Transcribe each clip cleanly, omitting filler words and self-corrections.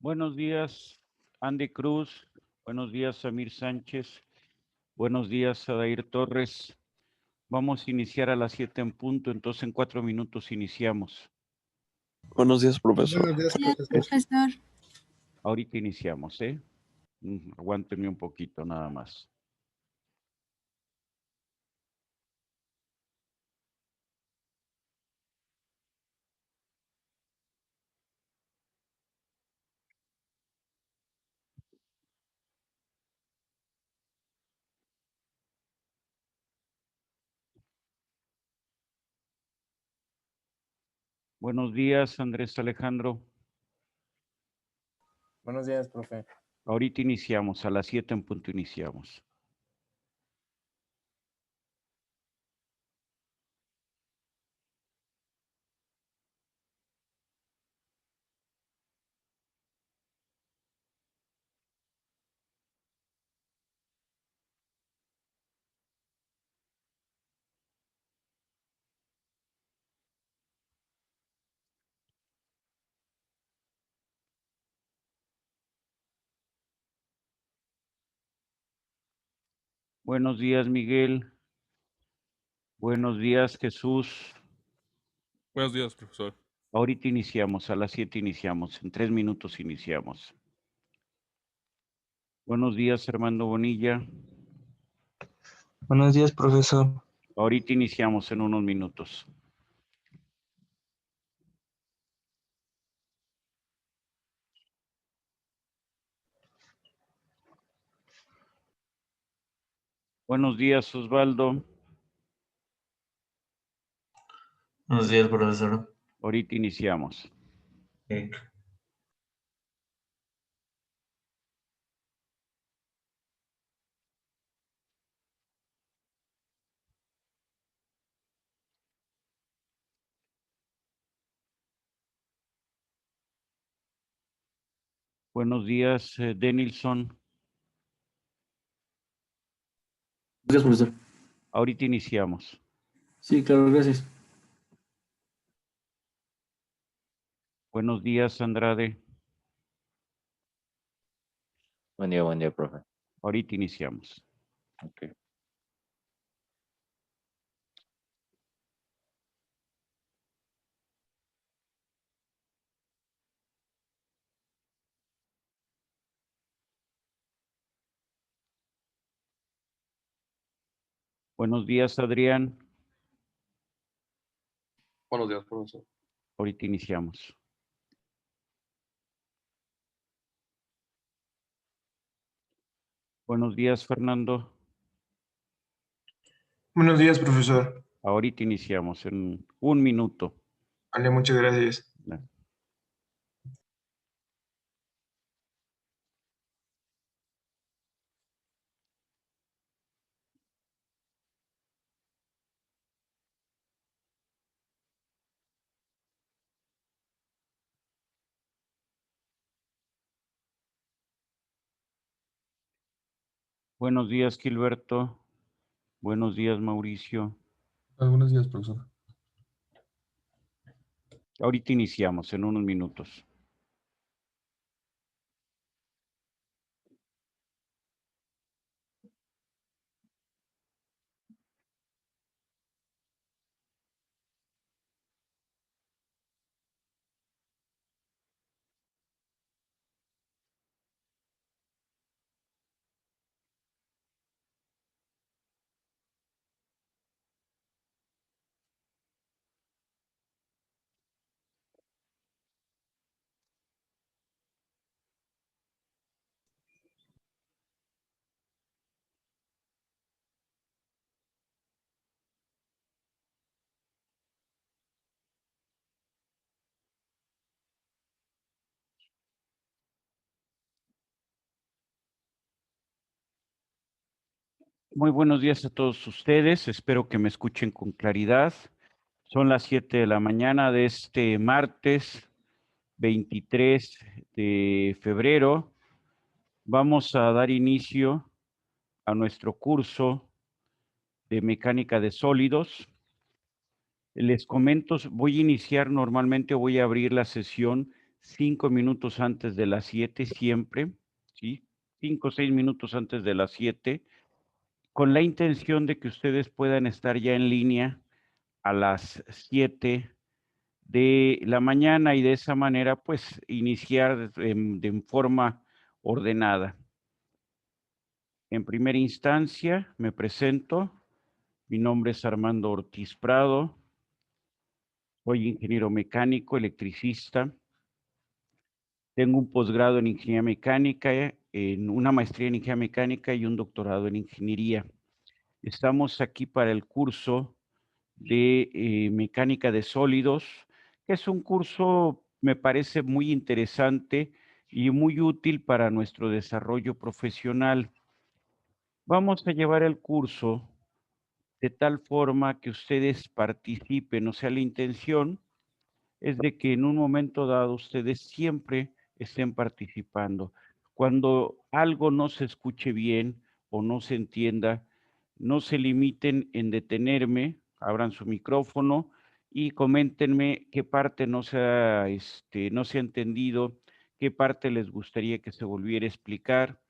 Buenos días, Andy Cruz. Buenos días, Samir Sánchez. Buenos días, Adair Torres. Vamos a iniciar a las 7 en punto, entonces en 4 minutos iniciamos. Buenos días, profesor. Buenos días, profesor. Profesor. Ahorita iniciamos, ¿eh? Aguántenme un poquito nada más. Buenos días, Andrés Alejandro. Buenos días, profe. Ahorita iniciamos, a las 7 en punto iniciamos. Buenos días, Miguel. Buenos días, Jesús. Buenos días, profesor. Ahorita iniciamos, a las 7 iniciamos, en 3 minutos iniciamos. Buenos días, Armando Bonilla. Buenos días, profesor. Ahorita iniciamos en unos minutos. Buenos días, Osvaldo. Buenos días, profesor. Ahorita iniciamos. Sí. Buenos días, Denilson. Gracias, profesor. Ahorita iniciamos. Sí, claro, gracias. Buenos días, Andrade. Buen día, profe. Ahorita iniciamos. Okay. Buenos días, Adrián. Buenos días, profesor. Ahorita iniciamos. Buenos días, Fernando. Buenos días, profesor. Ahorita iniciamos en 1 minuto. Vale, muchas gracias. Buenos días, Gilberto. Buenos días, Mauricio. Buenos días, profesor. Ahorita iniciamos en unos minutos. Muy buenos días a todos ustedes. Espero que me escuchen con claridad. Son las 7 de la mañana de este martes 23 de febrero. Vamos a dar inicio a nuestro curso de mecánica de sólidos. Les comento, voy a iniciar normalmente, voy a abrir la sesión 5 minutos antes de las 7 siempre, ¿sí? 5 o 6 minutos antes de las 7, con la intención de que ustedes puedan estar ya en línea a las 7 de la mañana y de esa manera, pues, iniciar de forma ordenada. En primera instancia, me presento. Mi nombre es Armando Ortiz Prado. Soy ingeniero mecánico, electricista. Tengo un posgrado en ingeniería mecánica, en una maestría en ingeniería mecánica y un doctorado en ingeniería. Estamos aquí para el curso de mecánica de sólidos, que es un curso, me parece muy interesante y muy útil para nuestro desarrollo profesional. Vamos a llevar el curso de tal forma que ustedes participen, o sea, la intención es de que en un momento dado ustedes siempre estén participando. Cuando algo no se escuche bien o no se entienda, no se limiten en detenerme, abran su micrófono y coméntenme qué parte no se ha entendido, qué parte les gustaría que se volviera a explicar.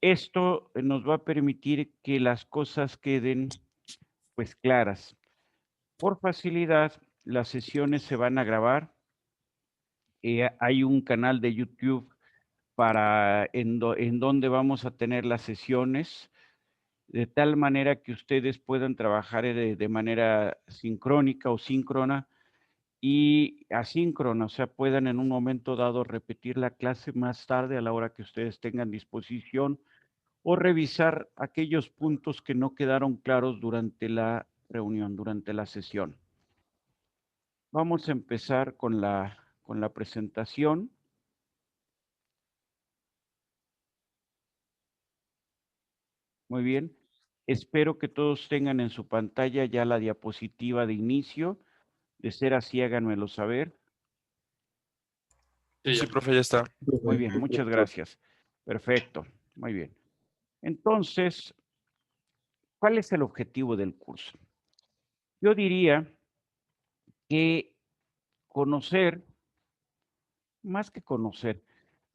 Esto nos va a permitir que las cosas queden pues claras. Por facilidad, las sesiones se van a grabar. Hay un canal de YouTube en donde vamos a tener las sesiones, de tal manera que ustedes puedan trabajar de manera sincrónica o síncrona y asíncrona, o sea, puedan en un momento dado repetir la clase más tarde a la hora que ustedes tengan disposición o revisar aquellos puntos que no quedaron claros durante la reunión, durante la sesión. Vamos a empezar con la presentación. Muy bien. Espero que todos tengan en su pantalla ya la diapositiva de inicio. De ser así, háganmelo saber. Sí, profe, ya está. Muy bien, muchas gracias. Perfecto, muy bien. Entonces, ¿cuál es el objetivo del curso? Yo diría que conocer, más que conocer,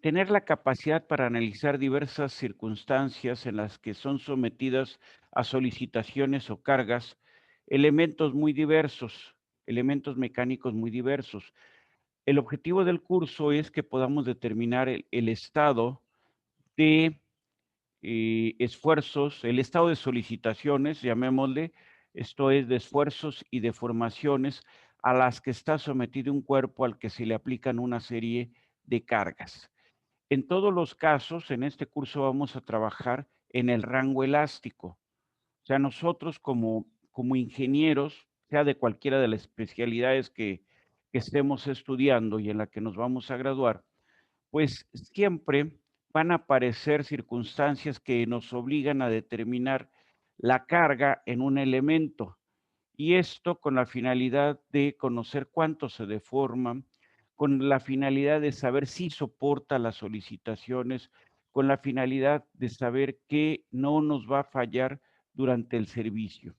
tener la capacidad para analizar diversas circunstancias en las que son sometidas a solicitaciones o cargas, elementos muy diversos, elementos mecánicos muy diversos. El objetivo del curso es que podamos determinar el estado de esfuerzos, el estado de solicitaciones, llamémosle, esto es de esfuerzos y deformaciones a las que está sometido un cuerpo al que se le aplican una serie de cargas. En todos los casos, en este curso vamos a trabajar en el rango elástico. O sea, nosotros como ingenieros, sea de cualquiera de las especialidades que estemos estudiando y en la que nos vamos a graduar, pues siempre van a aparecer circunstancias que nos obligan a determinar la carga en un elemento. Y esto con la finalidad de conocer cuánto se deforma, con la finalidad de saber si soporta las solicitaciones, con la finalidad de saber que no nos va a fallar durante el servicio.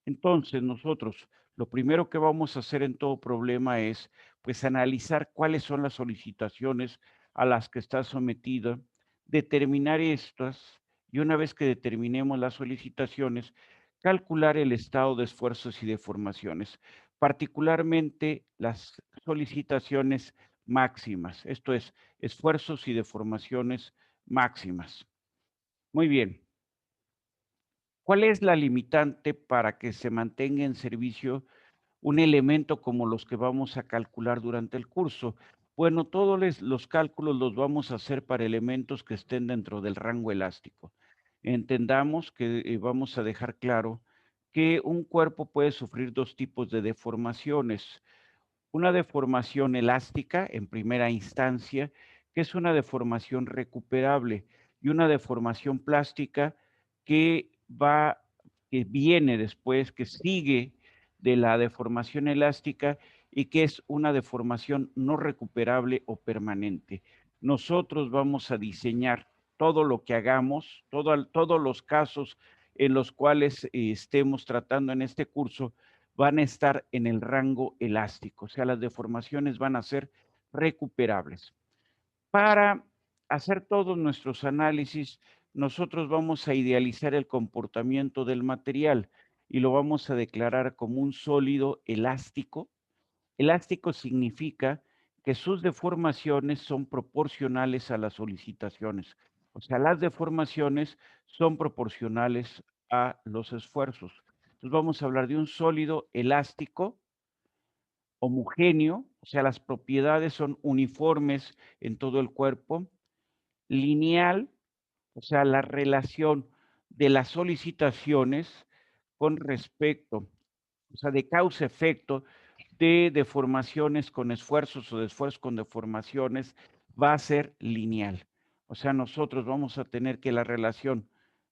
Entonces, nosotros lo primero que vamos a hacer en todo problema es, pues, analizar cuáles son las solicitaciones a las que está sometida, determinar estas, y una vez que determinemos las solicitaciones, calcular el estado de esfuerzos y deformaciones, particularmente las solicitaciones máximas, esto es, esfuerzos y deformaciones máximas. Muy bien. ¿Cuál es la limitante para que se mantenga en servicio un elemento como los que vamos a calcular durante el curso? Bueno, todos los cálculos los vamos a hacer para elementos que estén dentro del rango elástico. Entendamos que vamos a dejar claro que un cuerpo puede sufrir dos tipos de deformaciones. Una deformación elástica en primera instancia, que es una deformación recuperable, y una deformación plástica que viene después, que sigue de la deformación elástica y que es una deformación no recuperable o permanente. Nosotros vamos a diseñar todo lo que hagamos, todos los casos en los cuales estemos tratando en este curso, van a estar en el rango elástico, o sea, las deformaciones van a ser recuperables. Para hacer todos nuestros análisis, nosotros vamos a idealizar el comportamiento del material y lo vamos a declarar como un sólido elástico. Elástico significa que sus deformaciones son proporcionales a las solicitaciones. O sea, las deformaciones son proporcionales a los esfuerzos. Entonces vamos a hablar de un sólido elástico, homogéneo, o sea, las propiedades son uniformes en todo el cuerpo, lineal, o sea, la relación de las solicitaciones con respecto, o sea, de causa-efecto de deformaciones con esfuerzos o de esfuerzos con deformaciones va a ser lineal. O sea, nosotros vamos a tener que la relación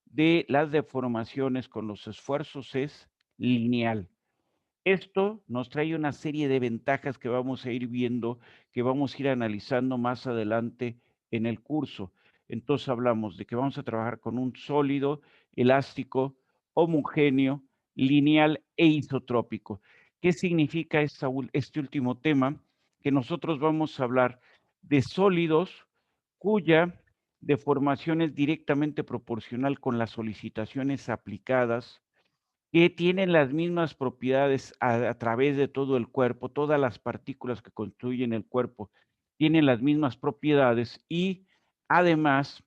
de las deformaciones con los esfuerzos es lineal. Esto nos trae una serie de ventajas que vamos a ir viendo, que vamos a ir analizando más adelante en el curso. Entonces hablamos de que vamos a trabajar con un sólido, elástico, homogéneo, lineal e isotrópico. ¿Qué significa este último tema? Que nosotros vamos a hablar de sólidos cuya deformación es directamente proporcional con las solicitaciones aplicadas, que tienen las mismas propiedades a través de todo el cuerpo, todas las partículas que construyen el cuerpo tienen las mismas propiedades y además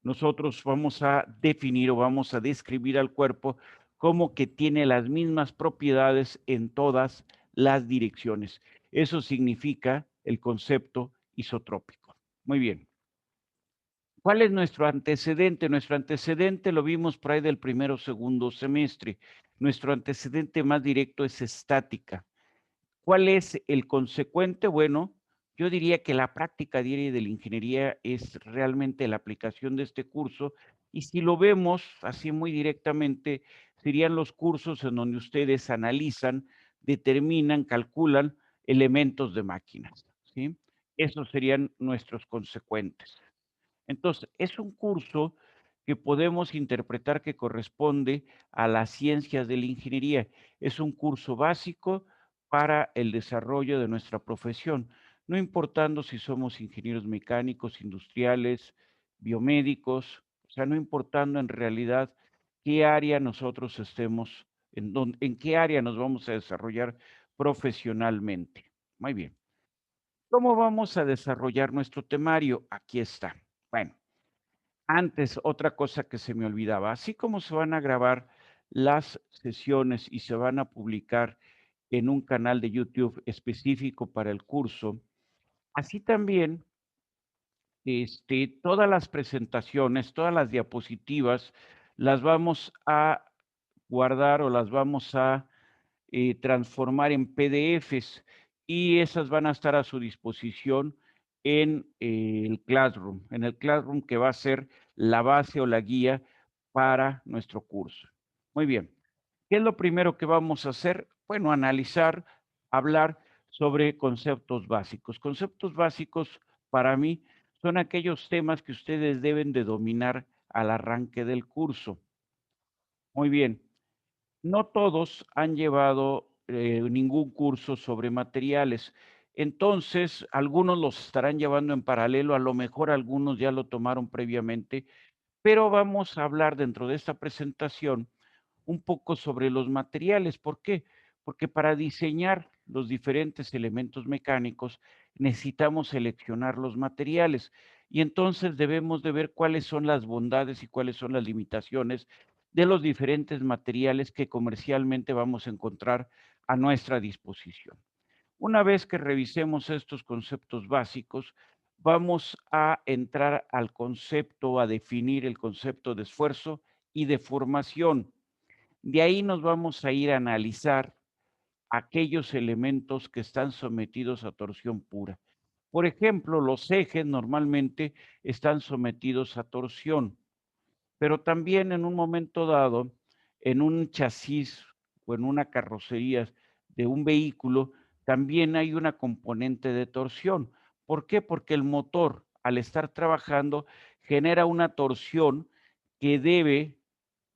nosotros vamos a definir o vamos a describir al cuerpo como que tiene las mismas propiedades en todas las direcciones. Eso significa el concepto isotrópico. Muy bien. ¿Cuál es nuestro antecedente? Nuestro antecedente lo vimos por ahí del primero o segundo semestre. Nuestro antecedente más directo es estática. ¿Cuál es el consecuente? Bueno, yo diría que la práctica diaria de la ingeniería es realmente la aplicación de este curso y si lo vemos así muy directamente, serían los cursos en donde ustedes analizan, determinan, calculan elementos de máquinas, ¿sí? Esos serían nuestros consecuentes. Entonces, es un curso que podemos interpretar que corresponde a las ciencias de la ingeniería. Es un curso básico para el desarrollo de nuestra profesión, no importando si somos ingenieros mecánicos, industriales, biomédicos, o sea, no importando en realidad qué área nosotros estemos, en qué área nos vamos a desarrollar profesionalmente. Muy bien. ¿Cómo vamos a desarrollar nuestro temario? Aquí está. Bueno, antes, otra cosa que se me olvidaba, así como se van a grabar las sesiones y se van a publicar en un canal de YouTube específico para el curso, así también todas las presentaciones, todas las diapositivas, las vamos a guardar o las vamos a transformar en PDFs y esas van a estar a su disposición en el Classroom que va a ser la base o la guía para nuestro curso. Muy bien. ¿Qué es lo primero que vamos a hacer? Bueno, analizar, hablar sobre conceptos básicos. Conceptos básicos para mí son aquellos temas que ustedes deben de dominar al arranque del curso. Muy bien. No todos han llevado ningún curso sobre materiales. Entonces, algunos los estarán llevando en paralelo, a lo mejor algunos ya lo tomaron previamente, pero vamos a hablar dentro de esta presentación un poco sobre los materiales. ¿Por qué? Porque para diseñar los diferentes elementos mecánicos necesitamos seleccionar los materiales y entonces debemos de ver cuáles son las bondades y cuáles son las limitaciones de los diferentes materiales que comercialmente vamos a encontrar a nuestra disposición. Una vez que revisemos estos conceptos básicos, vamos a entrar al concepto, a definir el concepto de esfuerzo y de formación. De ahí nos vamos a ir a analizar aquellos elementos que están sometidos a torsión pura. Por ejemplo, los ejes normalmente están sometidos a torsión, pero también en un momento dado, en un chasis o en una carrocería de un vehículo, también hay una componente de torsión. ¿Por qué? Porque el motor, al estar trabajando, genera una torsión que debe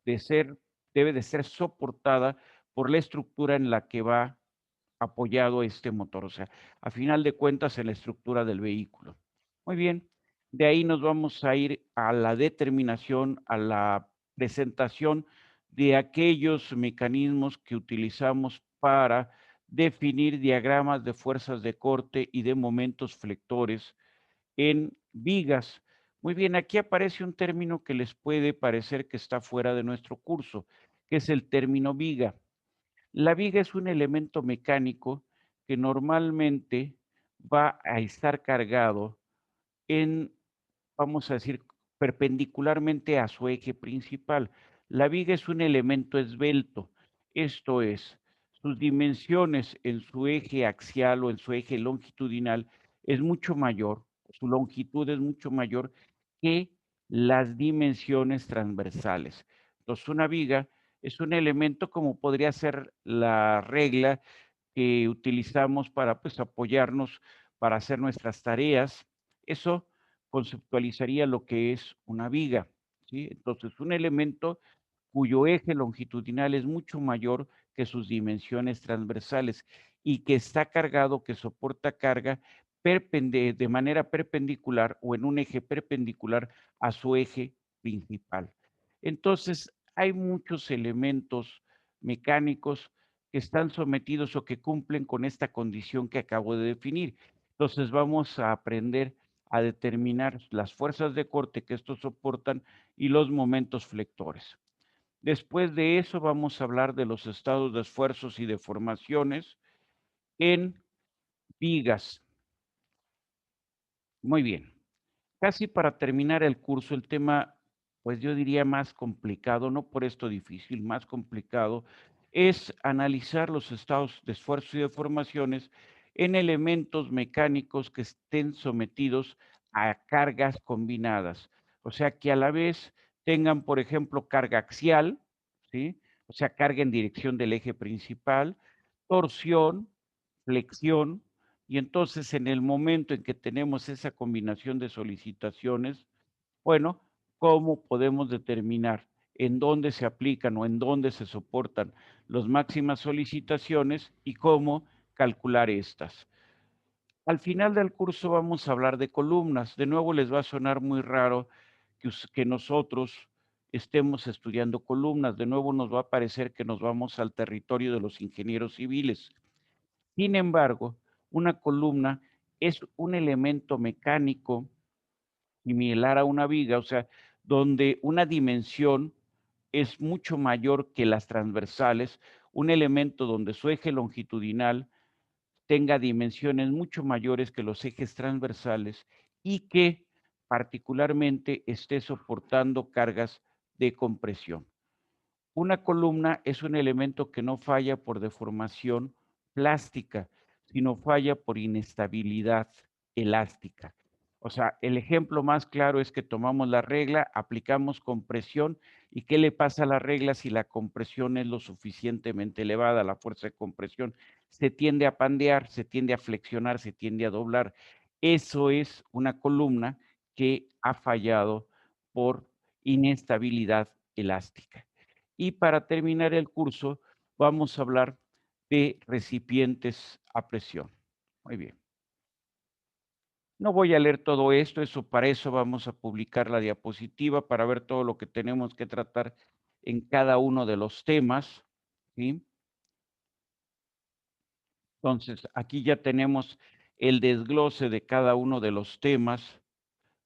de ser soportada por la estructura en la que va apoyado este motor, o sea, a final de cuentas en la estructura del vehículo. Muy bien, de ahí nos vamos a ir a la determinación, a la presentación de aquellos mecanismos que utilizamos para definir diagramas de fuerzas de corte y de momentos flectores en vigas. Muy bien, aquí aparece un término que les puede parecer que está fuera de nuestro curso, que es el término viga. La viga es un elemento mecánico que normalmente va a estar cargado en, vamos a decir, perpendicularmente a su eje principal. La viga es un elemento esbelto, esto es, sus dimensiones en su eje axial o en su eje longitudinal es mucho mayor, su longitud es mucho mayor que las dimensiones transversales. Entonces, una viga es un elemento como podría ser la regla que utilizamos para, pues, apoyarnos para hacer nuestras tareas. Eso conceptualizaría lo que es una viga, ¿sí? Entonces, un elemento cuyo eje longitudinal es mucho mayor que sus dimensiones transversales y que está cargado, que soporta carga de manera perpendicular o en un eje perpendicular a su eje principal. Entonces, hay muchos elementos mecánicos que están sometidos o que cumplen con esta condición que acabo de definir. Entonces, vamos a aprender a determinar las fuerzas de corte que estos soportan y los momentos flectores. Después de eso vamos a hablar de los estados de esfuerzos y deformaciones en vigas. Muy bien. Casi para terminar el curso, el tema, pues yo diría más complicado, no por esto difícil, más complicado, es analizar los estados de esfuerzo y deformaciones en elementos mecánicos que estén sometidos a cargas combinadas. O sea, que a la vez tengan, por ejemplo, carga axial, ¿sí? O sea, carga en dirección del eje principal, torsión, flexión, y entonces en el momento en que tenemos esa combinación de solicitaciones, bueno, ¿cómo podemos determinar en dónde se aplican o en dónde se soportan las máximas solicitaciones y cómo calcular estas? Al final del curso vamos a hablar de columnas. De nuevo les va a sonar muy raro que nosotros estemos estudiando columnas. De nuevo nos va a parecer que nos vamos al territorio de los ingenieros civiles. Sin embargo, una columna es un elemento mecánico similar a una viga, o sea, donde una dimensión es mucho mayor que las transversales, un elemento donde su eje longitudinal tenga dimensiones mucho mayores que los ejes transversales y que particularmente esté soportando cargas de compresión. Una columna es un elemento que no falla por deformación plástica, sino falla por inestabilidad elástica. O sea, el ejemplo más claro es que tomamos la regla, aplicamos compresión, ¿y qué le pasa a la regla si la compresión es lo suficientemente elevada, la fuerza de compresión? Se tiende a pandear, se tiende a flexionar, se tiende a doblar. Eso es una columna que ha fallado por inestabilidad elástica. Y para terminar el curso, vamos a hablar de recipientes a presión. Muy bien. No voy a leer todo esto, para eso vamos a publicar la diapositiva para ver todo lo que tenemos que tratar en cada uno de los temas, ¿sí? Entonces, aquí ya tenemos el desglose de cada uno de los temas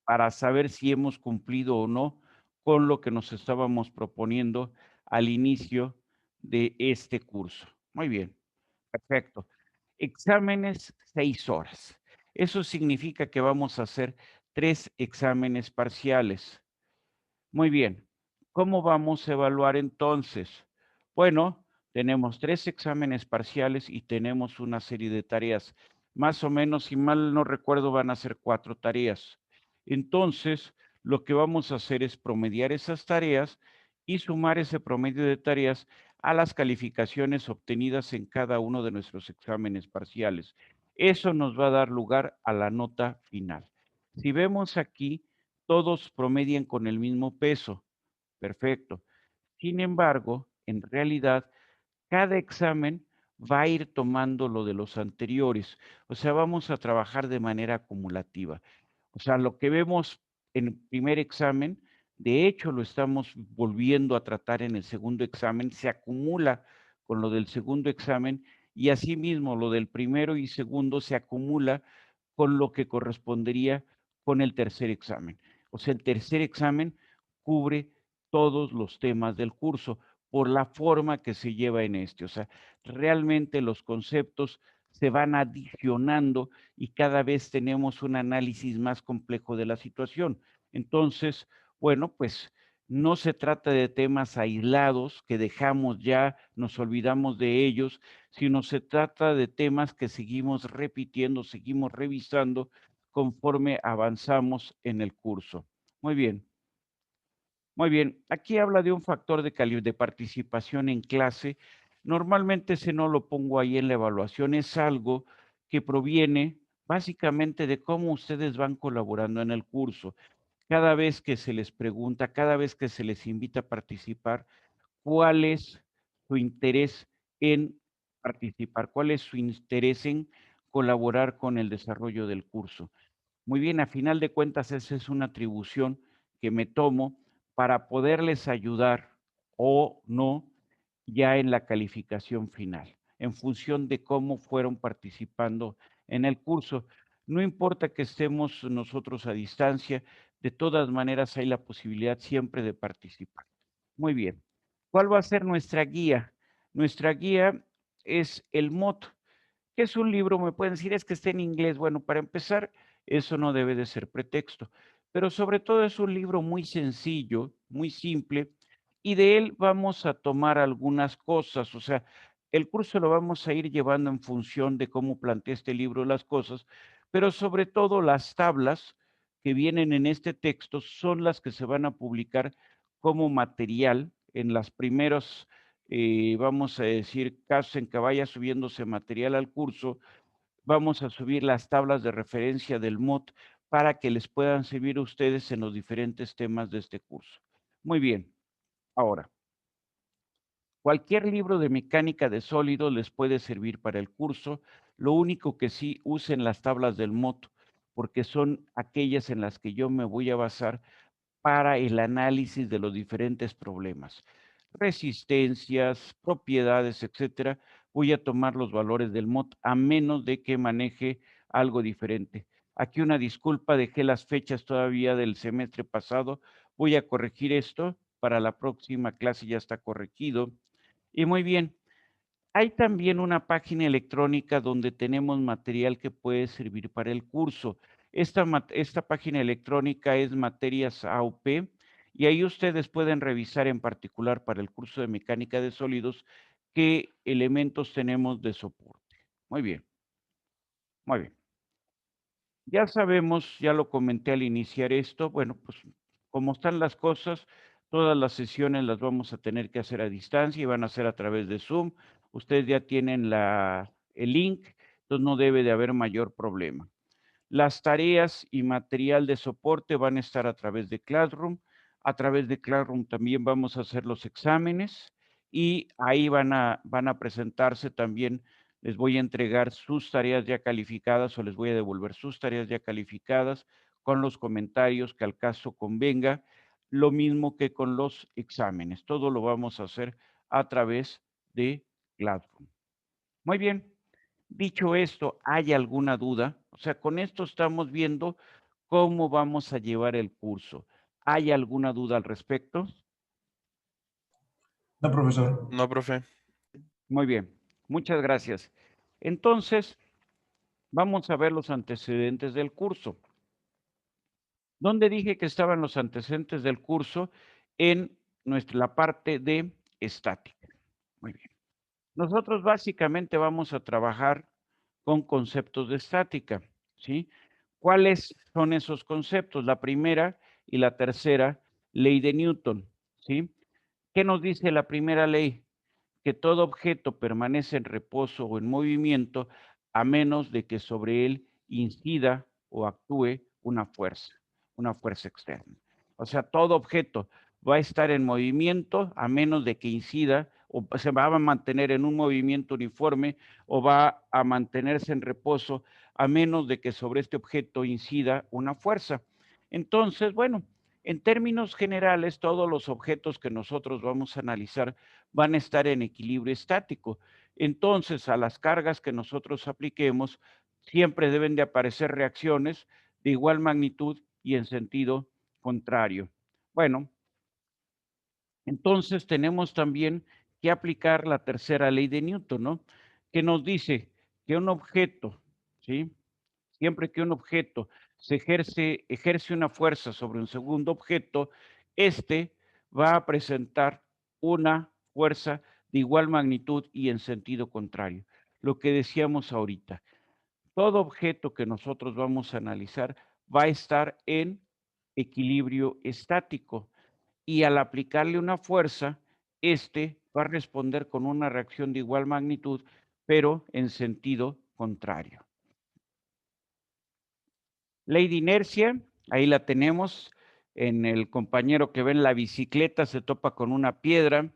para saber si hemos cumplido o no con lo que nos estábamos proponiendo al inicio de este curso. Muy bien, perfecto. Exámenes 6 horas. Eso significa que vamos a hacer 3 exámenes parciales. Muy bien. ¿Cómo vamos a evaluar entonces? Bueno, tenemos 3 exámenes parciales y tenemos una serie de tareas. Más o menos, si mal no recuerdo, van a ser 4 tareas. Entonces, lo que vamos a hacer es promediar esas tareas y sumar ese promedio de tareas a las calificaciones obtenidas en cada uno de nuestros exámenes parciales. Eso nos va a dar lugar a la nota final. Si vemos aquí, todos promedian con el mismo peso. Perfecto. Sin embargo, en realidad, cada examen va a ir tomando lo de los anteriores. O sea, vamos a trabajar de manera acumulativa. O sea, lo que vemos en el primer examen, de hecho, lo estamos volviendo a tratar en el segundo examen, se acumula con lo del segundo examen y asimismo lo del primero y segundo se acumula con lo que correspondería con el tercer examen. O sea, el tercer examen cubre todos los temas del curso por la forma que se lleva en este. O sea, realmente los conceptos se van adicionando y cada vez tenemos un análisis más complejo de la situación. Entonces, bueno, pues no se trata de temas aislados que dejamos ya, nos olvidamos de ellos, sino se trata de temas que seguimos repitiendo, seguimos revisando conforme avanzamos en el curso. Muy bien. Muy bien, aquí habla de un factor de participación en clase. Normalmente ese no lo pongo ahí en la evaluación, es algo que proviene básicamente de cómo ustedes van colaborando en el curso. Cada vez que se les pregunta, cada vez que se les invita a participar, ¿cuál es su interés en participar? ¿Cuál es su interés en colaborar con el desarrollo del curso? Muy bien, a final de cuentas, esa es una atribución que me tomo para poderles ayudar o no ya en la calificación final, en función de cómo fueron participando en el curso. No importa que estemos nosotros a distancia, de todas maneras hay la posibilidad siempre de participar. Muy bien. ¿Cuál va a ser nuestra guía? Nuestra guía es el MOT. ¿Qué es un libro? Me pueden decir, es que está en inglés. Bueno, para empezar, eso no debe de ser pretexto, pero sobre todo es un libro muy sencillo, muy simple, y de él vamos a tomar algunas cosas. O sea, el curso lo vamos a ir llevando en función de cómo plantea este libro las cosas, pero sobre todo las tablas que vienen en este texto son las que se van a publicar como material en las primeros vamos a decir, casos en que vaya subiéndose material al curso, vamos a subir las tablas de referencia del MOT para que les puedan servir a ustedes en los diferentes temas de este curso. Muy bien, ahora, cualquier libro de mecánica de sólidos les puede servir para el curso, lo único que sí usen las tablas del MOT, porque son aquellas en las que yo me voy a basar para el análisis de los diferentes problemas. Resistencias, propiedades, etcétera. Voy a tomar los valores del MOT a menos de que maneje algo diferente. Aquí una disculpa, dejé las fechas todavía del semestre pasado. Voy a corregir esto. Para la próxima clase ya está corregido. Y muy bien, hay también una página electrónica donde tenemos material que puede servir para el curso. Esta página electrónica es Materias AUP y ahí ustedes pueden revisar en particular para el curso de mecánica de sólidos qué elementos tenemos de soporte. Muy bien, muy bien. Ya sabemos, ya lo comenté al iniciar esto, bueno, pues como están las cosas, todas las sesiones las vamos a tener que hacer a distancia y van a ser a través de Zoom. Ustedes ya tienen el link, entonces no debe de haber mayor problema. Las tareas y material de soporte van a estar a través de Classroom. A través de Classroom también vamos a hacer los exámenes y ahí van a presentarse también. Les voy a entregar sus tareas ya calificadas o les voy a devolver sus tareas ya calificadas con los comentarios que al caso convenga. Lo mismo que con los exámenes. Todo lo vamos a hacer a través de Classroom. Muy bien. Dicho esto, ¿hay alguna duda? O sea, con esto estamos viendo cómo vamos a llevar el curso. ¿Hay alguna duda al respecto? No, profesor. No, profe. Muy bien, muchas gracias. Entonces, vamos a ver los antecedentes del curso. ¿Dónde dije que estaban los antecedentes del curso? En la parte de estática. Muy bien. Nosotros básicamente vamos a trabajar con conceptos de estática, ¿sí? ¿Cuáles son esos conceptos? La primera y la tercera ley de Newton, ¿sí? ¿Qué nos dice la primera ley? Que todo objeto permanece en reposo o en movimiento a menos de que sobre él incida o actúe una fuerza externa. O sea, todo objeto va a estar en movimiento a menos de que incida o se va a mantener en un movimiento uniforme o va a mantenerse en reposo a menos de que sobre este objeto incida una fuerza. Entonces, bueno, en términos generales, todos los objetos que nosotros vamos a analizar van a estar en equilibrio estático. Entonces, a las cargas que nosotros apliquemos, siempre deben de aparecer reacciones de igual magnitud y en sentido contrario. Bueno, entonces tenemos también que aplicar la tercera ley de Newton, ¿no? Que nos dice que un objeto, ¿sí? Siempre que un objeto ejerce una fuerza sobre un segundo objeto, este va a presentar una fuerza de igual magnitud y en sentido contrario. Lo que decíamos ahorita, todo objeto que nosotros vamos a analizar va a estar en equilibrio estático y al aplicarle una fuerza, este va a responder con una reacción de igual magnitud, pero en sentido contrario. Ley de inercia, ahí la tenemos. En el compañero que ve en la bicicleta se topa con una piedra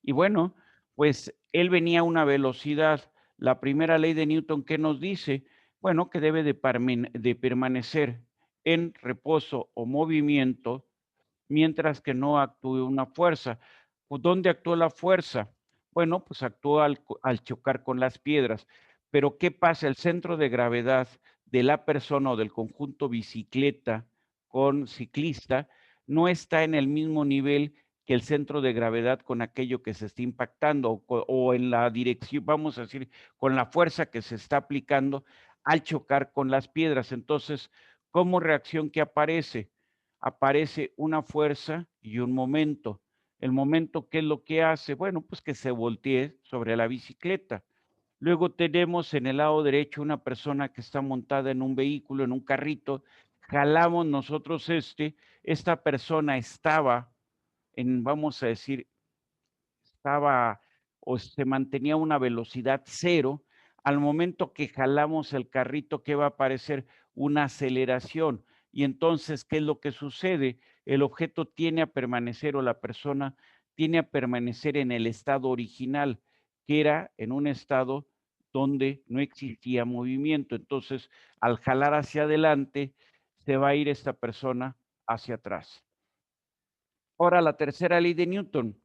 y bueno, pues él venía a una velocidad. La primera ley de Newton, ¿qué nos dice? Bueno, que debe de permanecer en reposo o movimiento mientras que no actúe una fuerza. Pues, ¿dónde actuó la fuerza? Bueno, pues actuó al chocar con las piedras. Pero ¿qué pasa? El centro de gravedad de la persona o del conjunto bicicleta con ciclista no está en el mismo nivel que el centro de gravedad con aquello que se está impactando o en la dirección, vamos a decir, con la fuerza que se está aplicando al chocar con las piedras. Entonces, ¿cómo reacción que aparece? Aparece una fuerza y un momento. El momento, ¿qué es lo que hace? Bueno, pues que se voltee sobre la bicicleta. Luego tenemos en el lado derecho una persona que está montada en un vehículo, en un carrito. Jalamos nosotros esta persona estaba en, vamos a decir, estaba o se mantenía a una velocidad cero. Al momento que jalamos el carrito, ¿qué va a aparecer? Una aceleración. Y entonces, ¿qué es lo que sucede? El objeto tiene a permanecer o la persona tiene a permanecer en el estado original, que era en un estado donde no existía movimiento. Entonces, al jalar hacia adelante, se va a ir esta persona hacia atrás. Ahora, la tercera ley de Newton.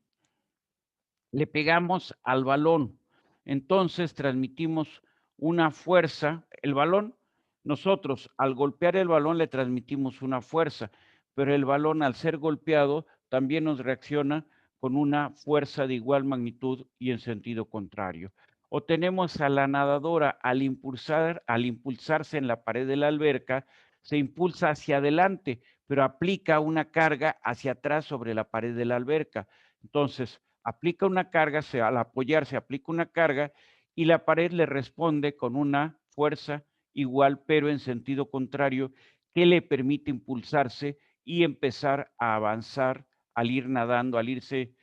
Le pegamos al balón. Entonces transmitimos una fuerza. El balón, nosotros al golpear el balón le transmitimos una fuerza, pero el balón al ser golpeado también nos reacciona con una fuerza de igual magnitud y en sentido contrario. O tenemos a la nadadora al impulsarse en la pared de la alberca, se impulsa hacia adelante, pero aplica una carga hacia atrás sobre la pared de la alberca. Entonces, aplica una carga, al apoyarse aplica una carga y la pared le responde con una fuerza igual, pero en sentido contrario, que le permite impulsarse y empezar a avanzar al ir nadando, al irse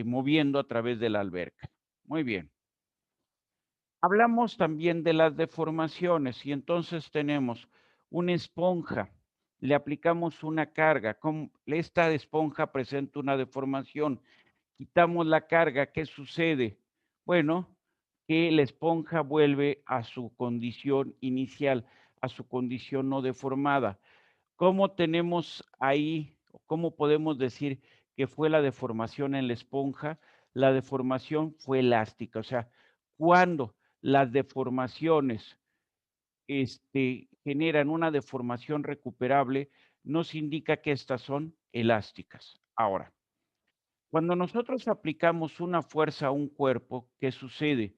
moviendo a través de la alberca. Muy bien. Hablamos también de las deformaciones y entonces tenemos una esponja, le aplicamos una carga, esta esponja presenta una deformación, quitamos la carga, ¿qué sucede? Bueno, que la esponja vuelve a su condición inicial, a su condición no deformada. ¿Cómo tenemos ahí, cómo podemos decir que fue la deformación en la esponja? La deformación fue elástica, o sea, cuando las deformaciones generan una deformación recuperable, nos indica que estas son elásticas. Ahora, cuando nosotros aplicamos una fuerza a un cuerpo, ¿qué sucede?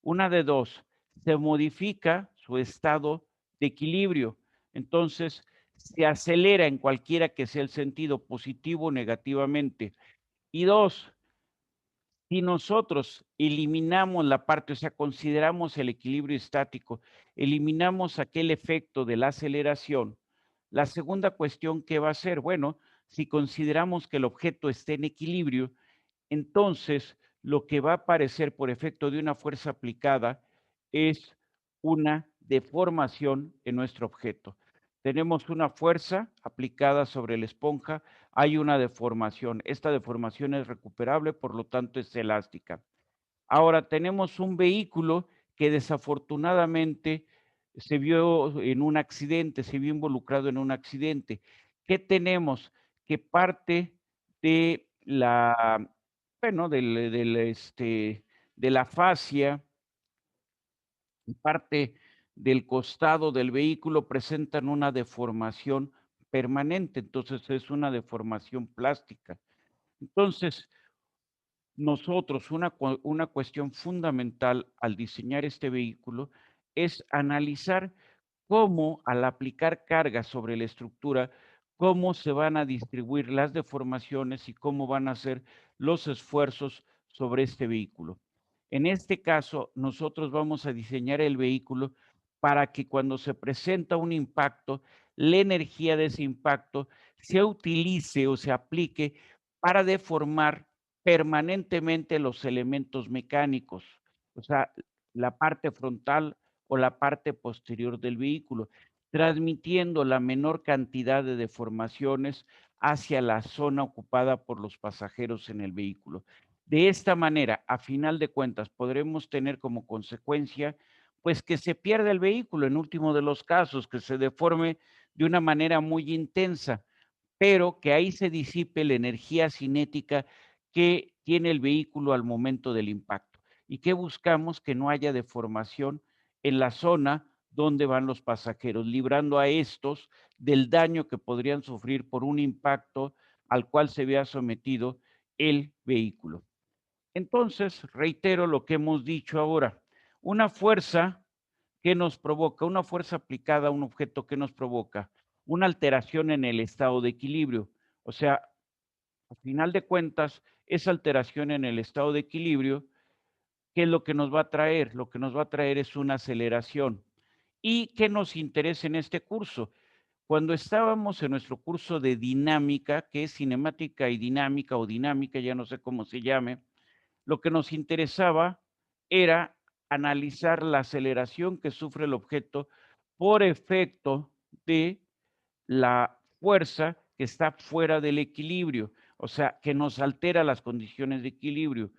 Una de dos, se modifica su estado de equilibrio. Entonces, se acelera en cualquiera que sea el sentido, positivo o negativamente. Y dos, si nosotros eliminamos la parte, o sea, consideramos el equilibrio estático, eliminamos aquel efecto de la aceleración, la segunda cuestión, ¿qué va a ser? Bueno, si consideramos que el objeto esté en equilibrio, entonces lo que va a aparecer por efecto de una fuerza aplicada es una deformación en nuestro objeto. tenemos una fuerza aplicada sobre la esponja, hay una deformación. Esta deformación es recuperable, por lo tanto es elástica. Ahora tenemos un vehículo que desafortunadamente se vio en un accidente, se vio involucrado en un accidente. ¿Qué tenemos? Que parte de la, bueno, de la fascia, parte del costado del vehículo presentan una deformación permanente, entonces es una deformación plástica. Entonces, nosotros, una cuestión fundamental al diseñar este vehículo es analizar cómo al aplicar cargas sobre la estructura, cómo se van a distribuir las deformaciones y cómo van a ser los esfuerzos sobre este vehículo. En este caso, nosotros vamos a diseñar el vehículo para que cuando se presenta un impacto, la energía de ese impacto se utilice o se aplique para deformar permanentemente los elementos mecánicos, o sea, la parte frontal o la parte posterior del vehículo, transmitiendo la menor cantidad de deformaciones hacia la zona ocupada por los pasajeros en el vehículo. De esta manera, a final de cuentas, podremos tener como consecuencia, pues que se pierda el vehículo, en último de los casos, que se deforme de una manera muy intensa, pero que ahí se disipe la energía cinética que tiene el vehículo al momento del impacto. ¿Y qué buscamos? Que no haya deformación en la zona donde van los pasajeros, librando a estos del daño que podrían sufrir por un impacto al cual se vea sometido el vehículo. Entonces, reitero lo que hemos dicho ahora, una fuerza que nos provoca, una fuerza aplicada a un objeto que nos provoca una alteración en el estado de equilibrio. O sea, a final de cuentas, esa alteración en el estado de equilibrio, ¿qué es lo que nos va a traer? Lo que nos va a traer es una aceleración. ¿Y qué nos interesa en este curso? Cuando estábamos en nuestro curso de dinámica, que es cinemática y dinámica o dinámica, ya no sé cómo se llame, lo que nos interesaba era analizar la aceleración que sufre el objeto por efecto de la fuerza que está fuera del equilibrio, o sea, que nos altera las condiciones de equilibrio.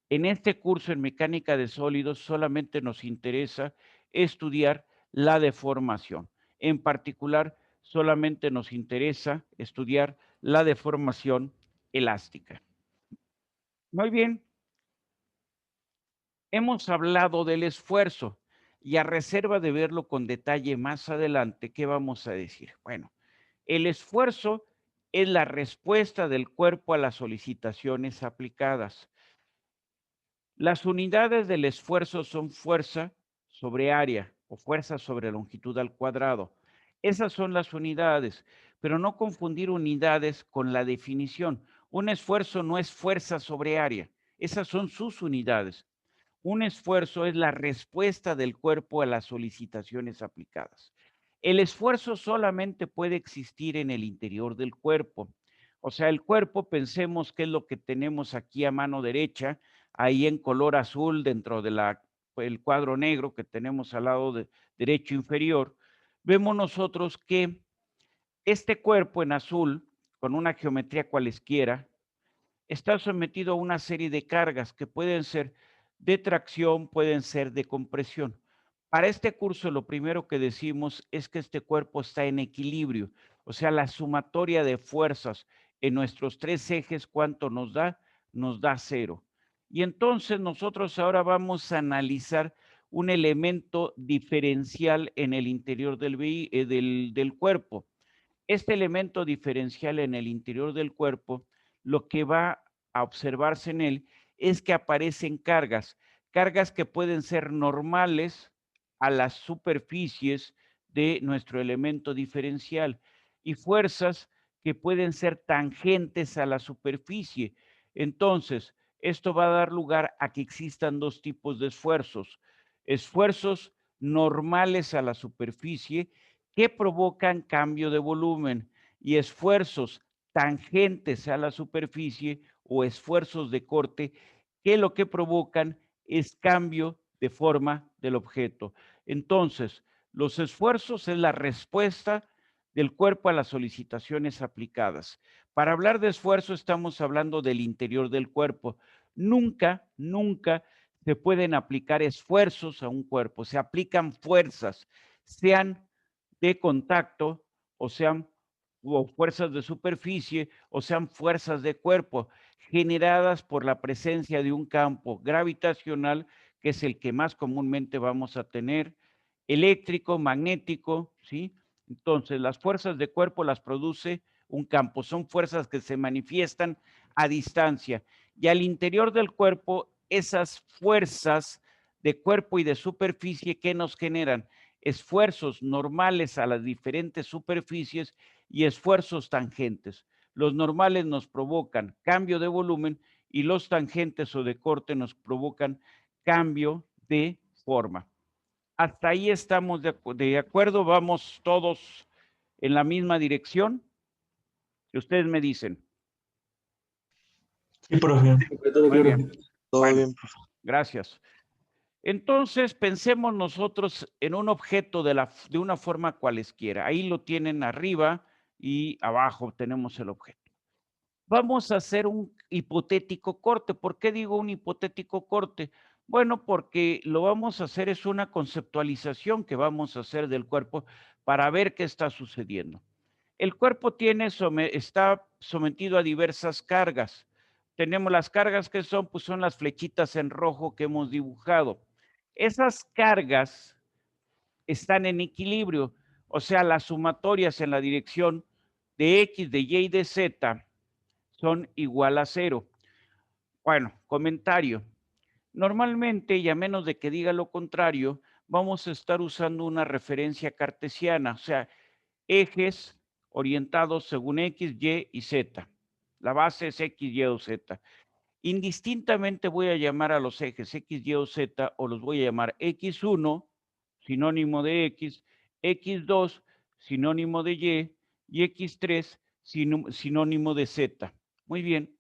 En este curso en mecánica de sólidos solamente nos interesa estudiar la deformación. En particular, solamente nos interesa estudiar la deformación elástica. Muy bien. Hemos hablado del esfuerzo y a reserva de verlo con detalle más adelante, ¿qué vamos a decir? Bueno, el esfuerzo es la respuesta del cuerpo a las solicitaciones aplicadas. Las unidades del esfuerzo son fuerza sobre área o fuerza sobre longitud al cuadrado. Esas son las unidades, pero no confundir unidades con la definición. Un esfuerzo no es fuerza sobre área, esas son sus unidades. Un esfuerzo es la respuesta del cuerpo a las solicitaciones aplicadas. El esfuerzo solamente puede existir en el interior del cuerpo. O sea, el cuerpo, pensemos que es lo que tenemos aquí a mano derecha, ahí en color azul dentro de el cuadro negro que tenemos al lado derecho inferior. Vemos nosotros que este cuerpo en azul, con una geometría cualesquiera, está sometido a una serie de cargas que pueden ser de tracción, pueden ser de compresión. Para este curso lo primero que decimos es que este cuerpo está en equilibrio, o sea, la sumatoria de fuerzas en nuestros tres ejes, ¿cuánto nos da? Nos da 0. Y entonces nosotros ahora vamos a analizar un elemento diferencial en el interior del cuerpo. Este elemento diferencial en el interior del cuerpo, lo que va a observarse en él es que aparecen cargas que pueden ser normales a las superficies de nuestro elemento diferencial y fuerzas que pueden ser tangentes a la superficie. Entonces, esto va a dar lugar a que existan dos tipos de esfuerzos. Esfuerzos normales a la superficie que provocan cambio de volumen y esfuerzos tangentes a la superficie o esfuerzos de corte que lo que provocan es cambio de forma del objeto. Entonces, Los esfuerzos es la respuesta del cuerpo a las solicitaciones aplicadas. Para hablar de esfuerzo estamos hablando del interior del cuerpo. Nunca se pueden aplicar esfuerzos a un cuerpo. Se aplican fuerzas, sean de contacto o sean fuerzas de superficie o sean fuerzas de cuerpo generadas por la presencia de un campo gravitacional, que es el que más comúnmente vamos a tener, eléctrico, magnético, ¿sí? Entonces, las fuerzas de cuerpo las produce un campo, son fuerzas que se manifiestan a distancia. Y al interior del cuerpo, esas fuerzas de cuerpo y de superficie, ¿qué nos generan? Esfuerzos normales a las diferentes superficies y esfuerzos tangentes. Los normales nos provocan cambio de volumen y los tangentes o de corte nos provocan cambio de forma. Hasta ahí estamos de acuerdo, vamos todos en la misma dirección. ¿Qué ustedes me dicen? Sí, profe. Todo Muy claro. bien, Todo Bueno. bien, profe. gracias. Entonces, pensemos nosotros en un objeto de una forma cualesquiera. Ahí lo tienen arriba y abajo tenemos el objeto. Vamos a hacer un hipotético corte. ¿Por qué digo un hipotético corte? Bueno, porque lo vamos a hacer, es una conceptualización que vamos a hacer del cuerpo para ver qué está sucediendo. El cuerpo está sometido a diversas cargas. Tenemos las cargas que son, pues son las flechitas en rojo que hemos dibujado. Esas cargas están en equilibrio, o sea, las sumatorias en la dirección de X, de Y y de Z son igual a 0. Bueno, comentario. Normalmente, y a menos de que diga lo contrario, vamos a estar usando una referencia cartesiana, o sea, ejes orientados según X, Y y Z. La base es X, Y o Z. Indistintamente voy a llamar a los ejes X, Y o Z, o los voy a llamar X1, sinónimo de X, X2, sinónimo de Y X3, sinónimo de Z. Muy bien.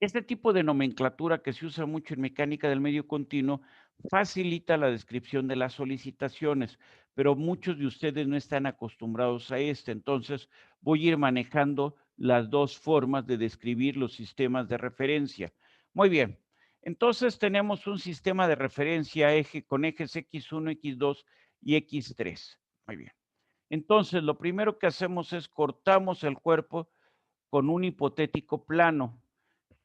Este tipo de nomenclatura que se usa mucho en mecánica del medio continuo facilita la descripción de las solicitaciones, pero muchos de ustedes no están acostumbrados a entonces voy a ir manejando las dos formas de describir los sistemas de referencia. Muy bien, entonces tenemos un sistema de referencia con ejes X1, X2 y X3. Muy bien. Entonces, lo primero que hacemos es cortamos el cuerpo con un hipotético plano.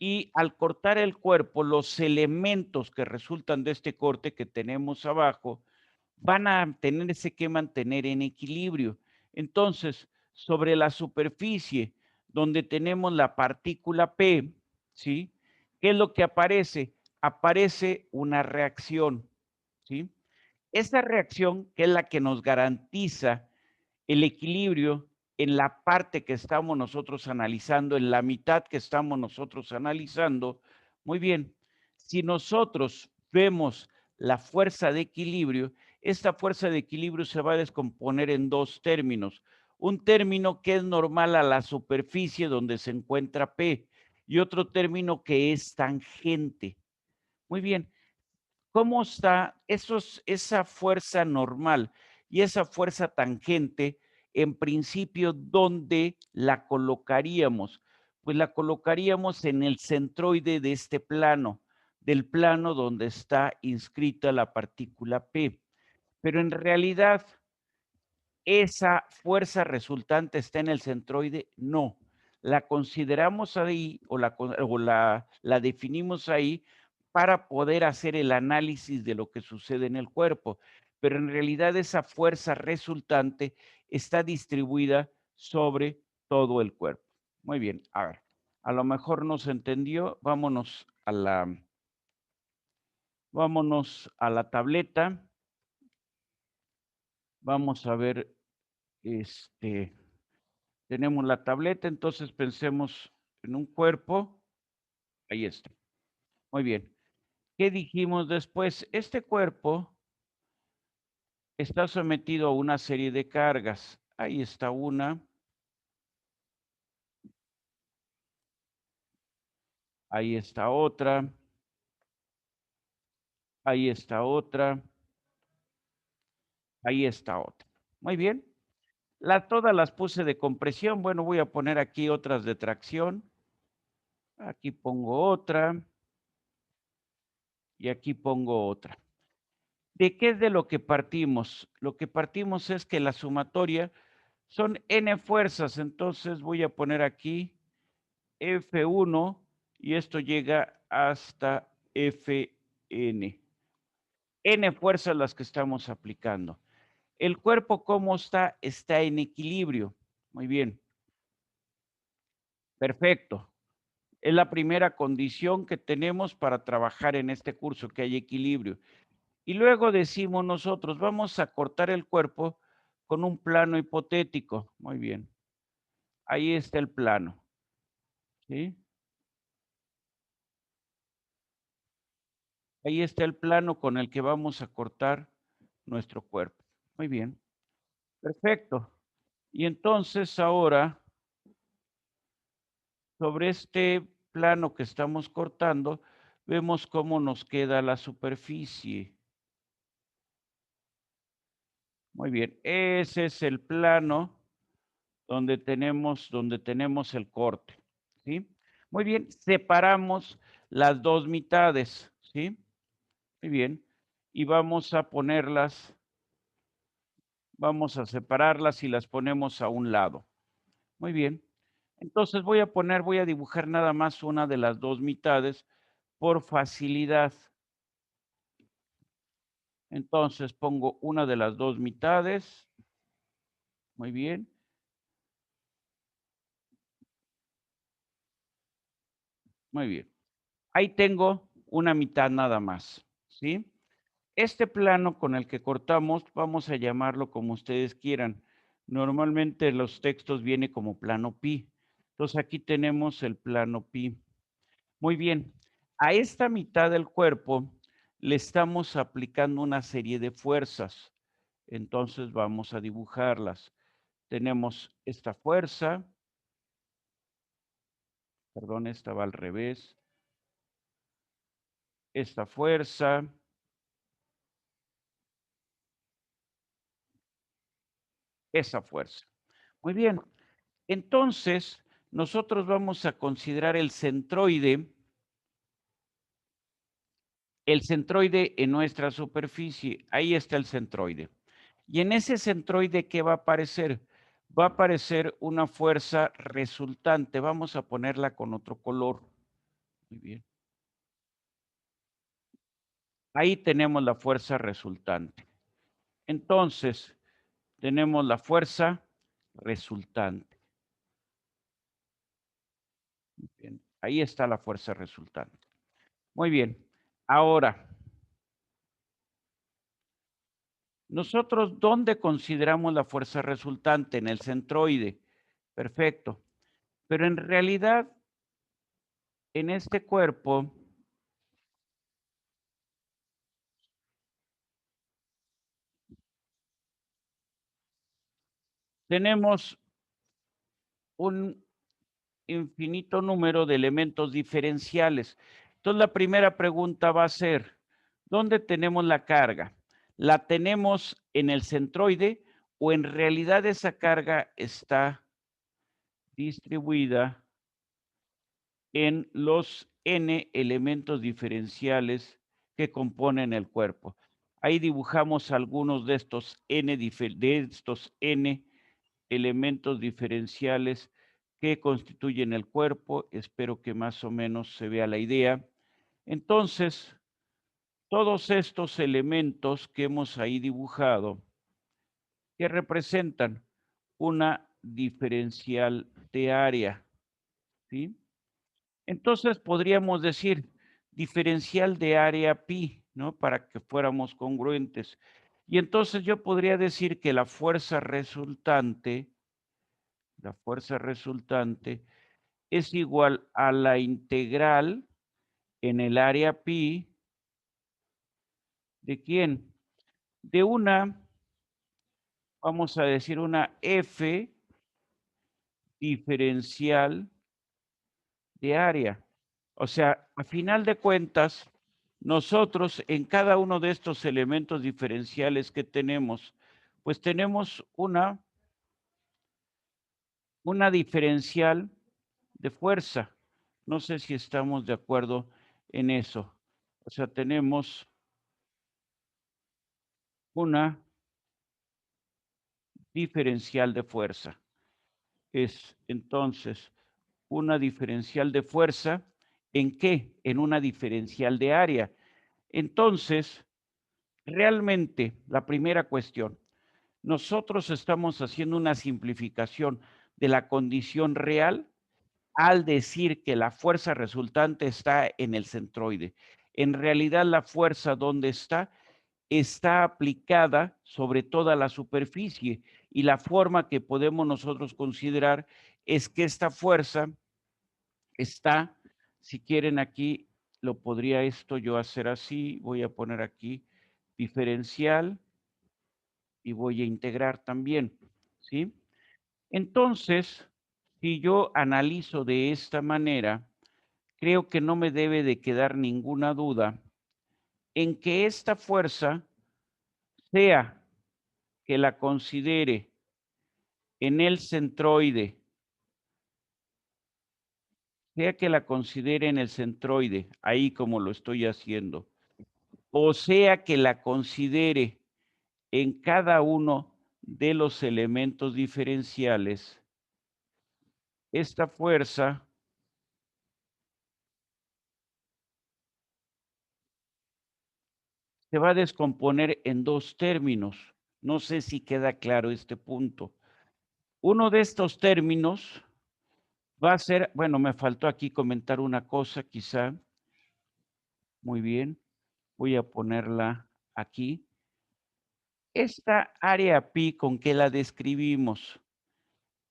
Y al cortar el cuerpo, los elementos que resultan de este corte que tenemos abajo van a tenerse que mantener en equilibrio. Entonces, sobre la superficie donde tenemos la partícula P, ¿sí? ¿Qué es lo que aparece? Aparece una reacción, ¿sí? Esta reacción, que es la que nos garantiza el equilibrio en la parte que estamos nosotros analizando, en la mitad que estamos nosotros analizando. Muy bien, si nosotros vemos la fuerza de equilibrio, esta fuerza de equilibrio se va a descomponer en dos términos. Un término que es normal a la superficie donde se encuentra P y otro término que es tangente. Muy bien, ¿cómo está esa fuerza normal y esa fuerza tangente? En principio, ¿dónde la colocaríamos? Pues la colocaríamos en el centroide de este plano, del plano donde está inscrita la partícula P. Pero en realidad, ¿esa fuerza resultante está en el centroide? No. La consideramos ahí o la definimos ahí para poder hacer el análisis de lo que sucede en el cuerpo. Pero en realidad esa fuerza resultante está distribuida sobre todo el cuerpo. Muy bien, a ver, a lo mejor no se entendió, vámonos a la tableta. Vamos a ver, tenemos la tableta, entonces pensemos en un cuerpo. Ahí está. Muy bien. ¿Qué dijimos después? Este cuerpo está sometido a una serie de cargas. Ahí está una. Ahí está otra. Ahí está otra. Ahí está otra. Muy bien. Todas las puse de compresión. Bueno, voy a poner aquí otras de tracción. Aquí pongo otra. Y aquí pongo otra. ¿De qué es de lo que partimos? Lo que partimos es que la sumatoria son n fuerzas. Entonces voy a poner aquí F1 y esto llega hasta Fn. N fuerzas las que estamos aplicando. El cuerpo, ¿cómo está? Está en equilibrio. Muy bien. Perfecto. Es la primera condición que tenemos para trabajar en este curso, que hay equilibrio. Y luego decimos nosotros, vamos a cortar el cuerpo con un plano hipotético. Muy bien. Ahí está el plano. ¿Sí? Ahí está el plano con el que vamos a cortar nuestro cuerpo. Muy bien. Perfecto. Y entonces ahora, sobre este plano que estamos cortando, vemos cómo nos queda la superficie. Muy bien. Ese es el plano donde tenemos el corte. ¿Sí? Muy bien. Separamos las dos mitades. ¿Sí? Muy bien. Y vamos a ponerlas. Vamos a separarlas y las ponemos a un lado. Muy bien. Entonces voy a dibujar nada más una de las dos mitades por facilidad. Entonces pongo una de las dos mitades. Muy bien. Muy bien. Ahí tengo una mitad nada más. ¿Sí? Este plano con el que cortamos, vamos a llamarlo como ustedes quieran. Normalmente los textos vienen como plano pi. Entonces aquí tenemos el plano pi. Muy bien. A esta mitad del cuerpo le estamos aplicando una serie de fuerzas. Entonces vamos a dibujarlas. Tenemos esta fuerza. Perdón, esta va al revés. Esta fuerza. Esa fuerza. Muy bien. Entonces, nosotros vamos a considerar el centroide en nuestra superficie. Ahí está el centroide. Y en ese centroide, ¿qué va a aparecer? Va a aparecer una fuerza resultante. Vamos a ponerla con otro color. Muy bien. Ahí tenemos la fuerza resultante. Entonces, tenemos la fuerza resultante. Muy bien. Ahí está la fuerza resultante. Muy bien. Ahora, nosotros, ¿dónde consideramos la fuerza resultante? En el centroide. Perfecto. Pero en realidad, en este cuerpo, tenemos un infinito número de elementos diferenciales. Entonces, la primera pregunta va a ser, ¿dónde tenemos la carga? ¿La tenemos en el centroide o en realidad esa carga está distribuida en los n elementos diferenciales que componen el cuerpo? Ahí dibujamos algunos de estos n elementos diferenciales que constituyen el cuerpo. Espero que más o menos se vea la idea. Entonces, todos estos elementos que hemos ahí dibujado, que representan una diferencial de área, ¿sí? Entonces podríamos decir diferencial de área pi, ¿no? Para que fuéramos congruentes. Y entonces yo podría decir que la fuerza resultante es igual a la integral en el área pi ¿de quién? De una, vamos a decir una f diferencial de área. O sea, a final de cuentas, nosotros en cada uno de estos elementos diferenciales que tenemos, pues tenemos una diferencial de fuerza. No sé si estamos de acuerdo en eso. O sea, tenemos una diferencial de fuerza. Es entonces una diferencial de fuerza. ¿En qué? En una diferencial de área. Entonces, realmente, la primera cuestión, nosotros estamos haciendo una simplificación de la condición real al decir que la fuerza resultante está en el centroide. En realidad, la fuerza, ¿dónde está? Está aplicada sobre toda la superficie, y la forma que podemos nosotros considerar es que esta fuerza está, si quieren aquí, lo podría esto yo hacer así, voy a poner aquí diferencial y voy a integrar también, ¿sí? Entonces, si yo analizo de esta manera, creo que no me debe de quedar ninguna duda en que esta fuerza, sea que la considere en el centroide, ahí como lo estoy haciendo, o sea que la considere en cada uno de los elementos diferenciales, esta fuerza se va a descomponer en dos términos. No sé si queda claro este punto. Uno de estos términos va a ser, bueno, me faltó aquí comentar una cosa quizá. Muy bien, voy a ponerla aquí. Esta área pi, ¿con qué la describimos?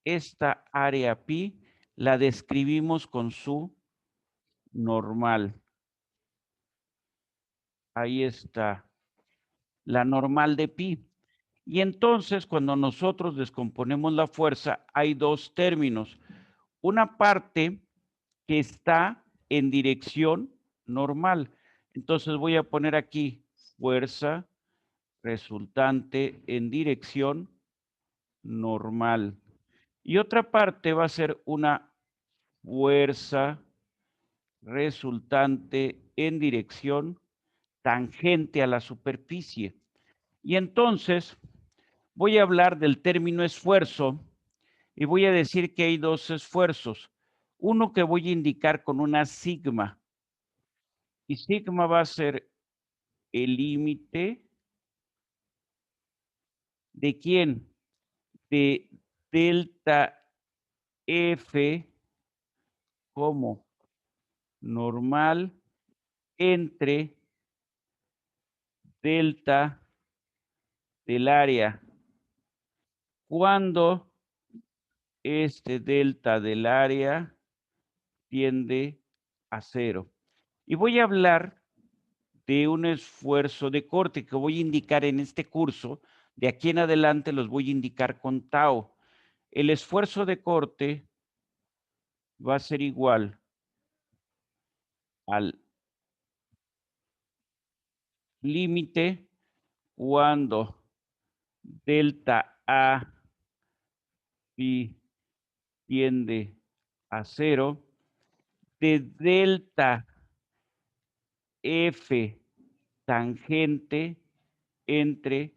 Esta área pi la describimos con su normal. Ahí está, la normal de pi. Y entonces, cuando nosotros descomponemos la fuerza, hay dos términos. Una parte que está en dirección normal. Entonces voy a poner aquí fuerza resultante en dirección normal. Y otra parte va a ser una fuerza resultante en dirección tangente a la superficie. Y entonces voy a hablar del término esfuerzo y voy a decir que hay dos esfuerzos. Uno que voy a indicar con una sigma. Y sigma va a ser el límite de ¿quién? De delta F como normal entre delta del área, cuando este delta del área tiende a 0. Y voy a hablar de un esfuerzo de corte que voy a indicar en este curso. De aquí en adelante los voy a indicar con tau. El esfuerzo de corte va a ser igual al límite cuando delta A pi tiende a 0 de delta F tangente entre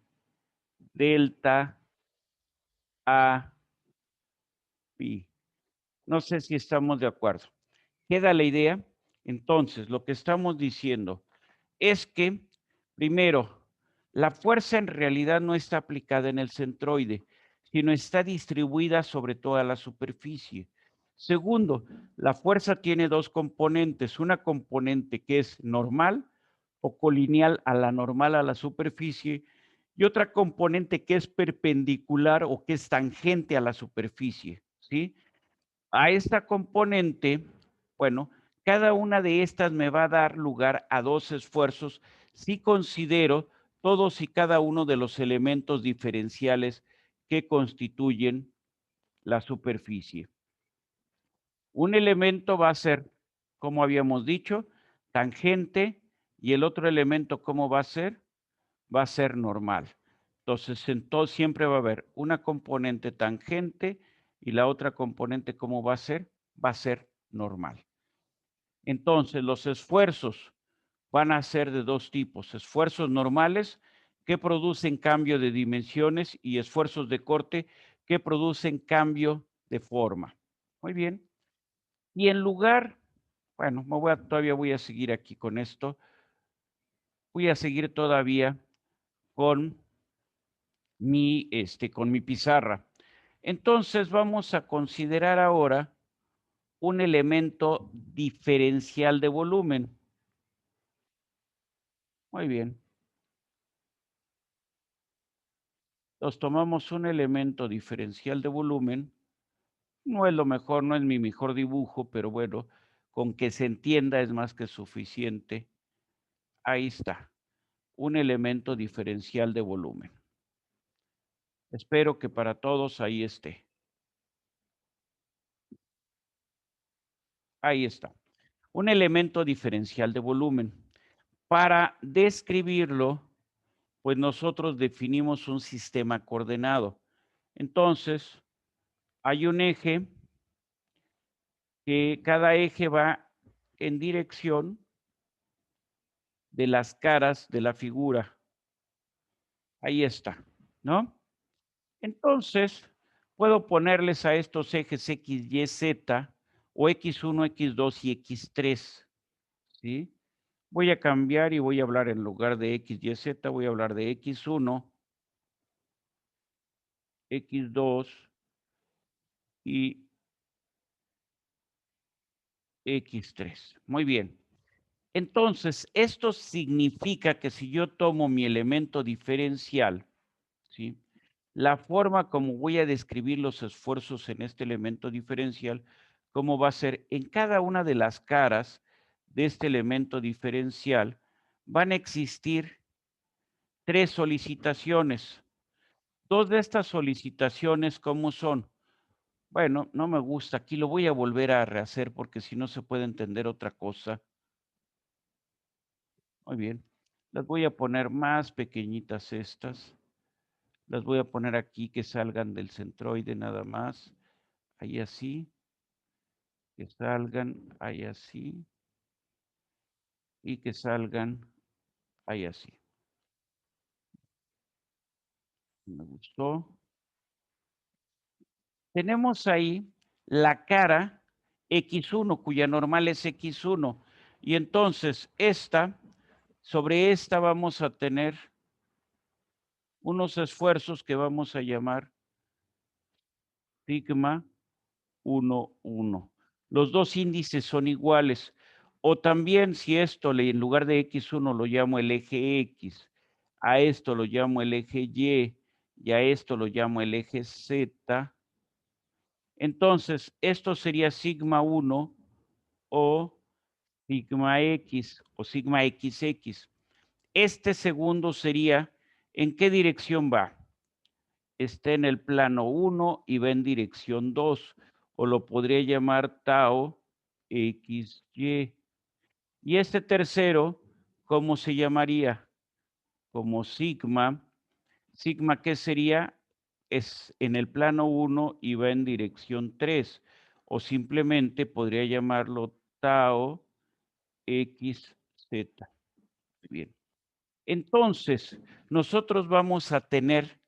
delta A pi. No sé si estamos de acuerdo. ¿Queda la idea? Entonces, lo que estamos diciendo es que, primero, la fuerza en realidad no está aplicada en el centroide, sino está distribuida sobre toda la superficie. Segundo, la fuerza tiene dos componentes, una componente que es normal o colineal a la normal a la superficie, y otra componente que es perpendicular o que es tangente a la superficie, ¿sí? A esta componente, bueno, cada una de estas me va a dar lugar a dos esfuerzos si considero todos y cada uno de los elementos diferenciales que constituyen la superficie. Un elemento va a ser, como habíamos dicho, tangente, y el otro elemento, ¿cómo va a ser? Va a ser normal. Entonces, siempre va a haber una componente tangente y la otra componente, ¿cómo va a ser? Va a ser normal. Entonces, los esfuerzos van a ser de dos tipos: esfuerzos normales que producen cambio de dimensiones y esfuerzos de corte que producen cambio de forma. Muy bien. Y en lugar, bueno, todavía voy a seguir aquí con esto. Voy a seguir todavía con con mi pizarra. Entonces vamos a considerar ahora un elemento diferencial de volumen. Muy bien. Entonces tomamos un elemento diferencial de volumen. No es lo mejor, no es mi mejor dibujo, pero bueno, con que se entienda es más que suficiente. Ahí está, un elemento diferencial de volumen. Espero que para todos ahí esté. Ahí está. Un elemento diferencial de volumen. Para describirlo, pues nosotros definimos un sistema coordenado. Entonces, hay un eje que cada eje va en dirección de las caras de la figura. Ahí está, ¿no? Entonces, puedo ponerles a estos ejes X, Y, Z, o X1, X2 y X3, ¿sí? Voy a cambiar y voy a hablar en lugar de X, Y, Z, voy a hablar de X1, X2 y X3. Muy bien. Entonces, esto significa que si yo tomo mi elemento diferencial, ¿sí? La forma como voy a describir los esfuerzos en este elemento diferencial, cómo va a ser en cada una de las caras de este elemento diferencial, van a existir 3 solicitaciones. 2 de estas solicitaciones, ¿cómo son? Bueno, no me gusta, aquí lo voy a volver a rehacer porque si no se puede entender otra cosa. Muy bien, las voy a poner más pequeñitas estas. Las voy a poner aquí que salgan del centroide nada más. Ahí así. Que salgan ahí así. Y que salgan ahí así. Me gustó. Tenemos ahí la cara X1, cuya normal es X1. Y entonces sobre esta vamos a tener unos esfuerzos que vamos a llamar sigma 1, 1. Los dos índices son iguales. O también si esto en lugar de X1 lo llamo el eje X, a esto lo llamo el eje y a esto lo llamo el eje Z. Entonces, esto sería sigma 1 o sigma X o sigma XX. Este segundo sería, ¿en qué dirección va? Está en el plano 1 y va en dirección 2, o lo podría llamar tau XY. Y este tercero, ¿cómo se llamaría? Como sigma. Sigma, ¿qué sería? Es en el plano 1 y va en dirección 3, o simplemente podría llamarlo tau XZ. Bien. Entonces, nosotros vamos a tener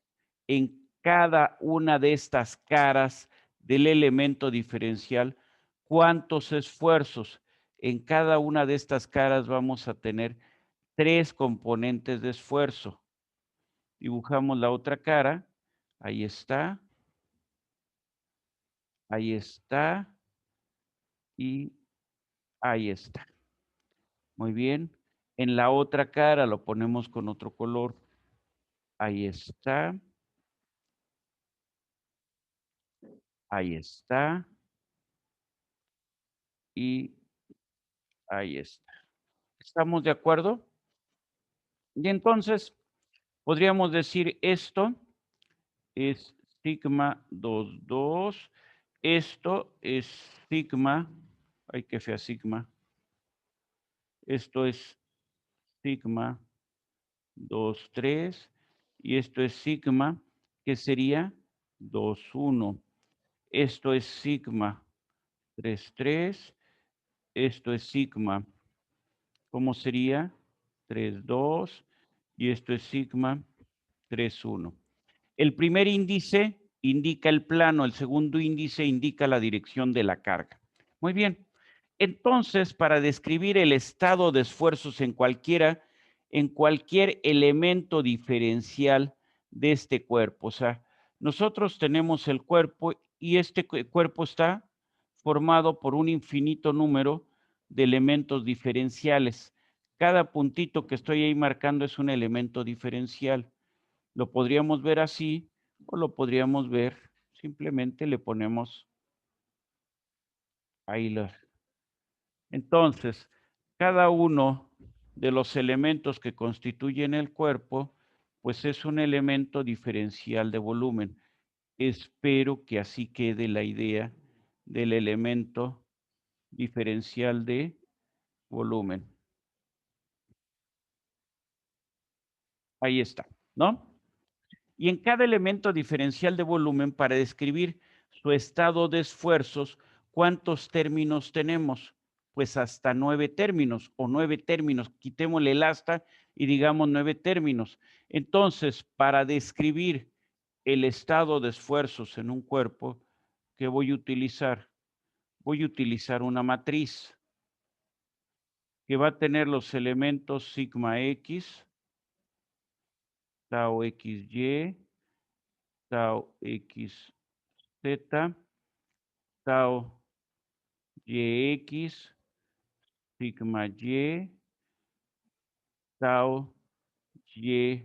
en cada una de estas caras del elemento diferencial cuántos esfuerzos. En cada una de estas caras vamos a tener 3 componentes de esfuerzo. Dibujamos la otra cara. Ahí está. Ahí está. Y ahí está. Muy bien. En la otra cara lo ponemos con otro color. Ahí está. Ahí está. Y ahí está. ¿Estamos de acuerdo? Y entonces podríamos decir esto es sigma 2, 2. Esto es sigma. Ay, qué fea sigma. Esto es sigma 2, 3. y esto es sigma, que sería 2, 1. Esto es sigma 3, 3. Esto es sigma, ¿cómo sería? 3, 2. Y esto es sigma 3, 1. El primer índice indica el plano, el segundo índice indica la dirección de la carga. Muy bien. Entonces, para describir el estado de esfuerzos en cualquier elemento diferencial de este cuerpo, o sea, nosotros tenemos el cuerpo y este cuerpo está formado por un infinito número de elementos diferenciales. Cada puntito que estoy ahí marcando es un elemento diferencial. Lo podríamos ver así o lo podríamos ver, simplemente le ponemos ahí los. Entonces, cada uno de los elementos que constituyen el cuerpo, pues es un elemento diferencial de volumen. Espero que así quede la idea del elemento diferencial de volumen. Ahí está, ¿no? Y en cada elemento diferencial de volumen, para describir su estado de esfuerzos, ¿cuántos términos tenemos? Pues hasta 9 términos o 9 términos. Quitémosle el hasta y digamos 9 términos. Entonces, para describir el estado de esfuerzos en un cuerpo, ¿qué voy a utilizar? Voy a utilizar una matriz que va a tener los elementos sigma x, tau xy, tau xz, tau yx, sigma y, tau yz,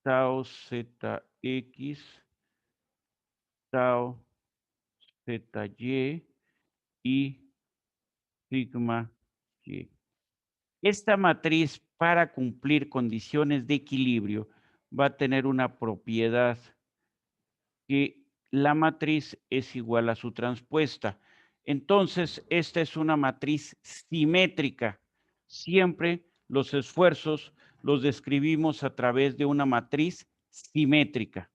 tau zx, tau zy y sigma y. Esta matriz, para cumplir condiciones de equilibrio, va a tener una propiedad que la matriz es igual a su transpuesta. Entonces, esta es una matriz simétrica. Siempre los esfuerzos los describimos a través de una matriz simétrica.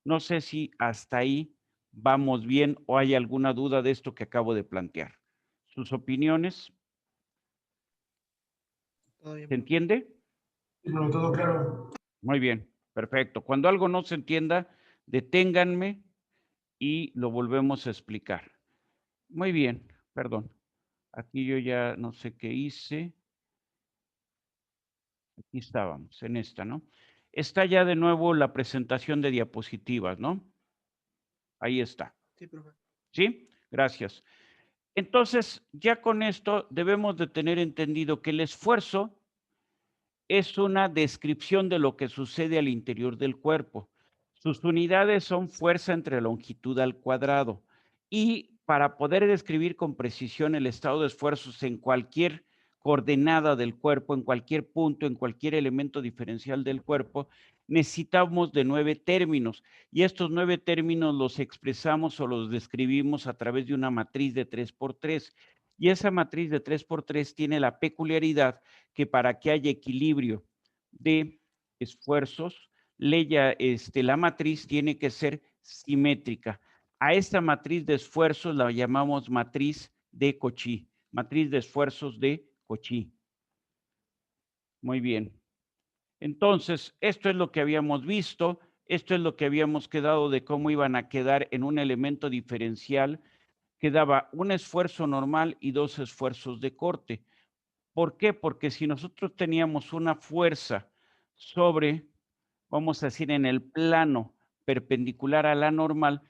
No sé si hasta ahí vamos bien o hay alguna duda de esto que acabo de plantear. ¿Sus opiniones? ¿Se entiende? Sí, pero todo claro. Muy bien, perfecto. Cuando algo no se entienda, deténganme y lo volvemos a explicar. Muy bien, perdón. Aquí yo ya no sé qué hice. Aquí estábamos, en esta, ¿no? Está ya de nuevo la presentación de diapositivas, ¿no? Ahí está. Sí, profe. ¿Sí? Gracias. Entonces, ya con esto debemos de tener entendido que el esfuerzo es una descripción de lo que sucede al interior del cuerpo. Sus unidades son fuerza entre longitud al cuadrado. Y para poder describir con precisión el estado de esfuerzos en cualquier coordenada del cuerpo, en cualquier punto, en cualquier elemento diferencial del cuerpo, necesitamos de 9 términos. Y estos 9 términos los expresamos o los describimos a través de una matriz de 3×3. Y esa matriz de 3×3 tiene la peculiaridad que para que haya equilibrio de esfuerzos, la matriz tiene que ser simétrica. A esta matriz de esfuerzos la llamamos matriz de Cauchy, matriz de esfuerzos de Cauchy. Muy bien. Entonces, esto es lo que habíamos visto, esto es lo que habíamos quedado de cómo iban a quedar en un elemento diferencial que daba un esfuerzo normal y 2 esfuerzos de corte. ¿Por qué? Porque si nosotros teníamos una fuerza sobre, vamos a decir, en el plano perpendicular a la normal,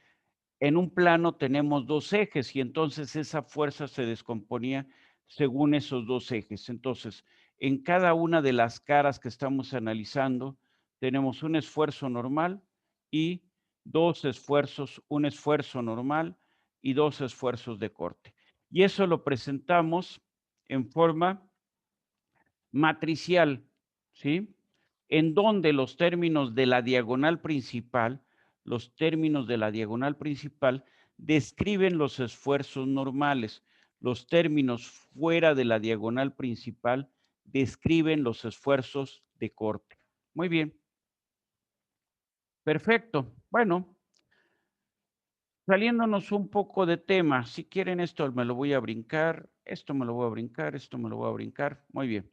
en un plano tenemos 2 ejes y entonces esa fuerza se descomponía según esos 2 ejes. Entonces, en cada una de las caras que estamos analizando, tenemos un esfuerzo normal y 2 esfuerzos, un esfuerzo normal y 2 esfuerzos de corte. Y eso lo presentamos en forma matricial, ¿sí? En donde los términos de la diagonal principal, describen los esfuerzos normales. Los términos fuera de la diagonal principal describen los esfuerzos de corte. Muy bien. Perfecto. Bueno, saliéndonos un poco de tema, si quieren esto me lo voy a brincar, esto me lo voy a brincar, esto me lo voy a brincar. Muy bien.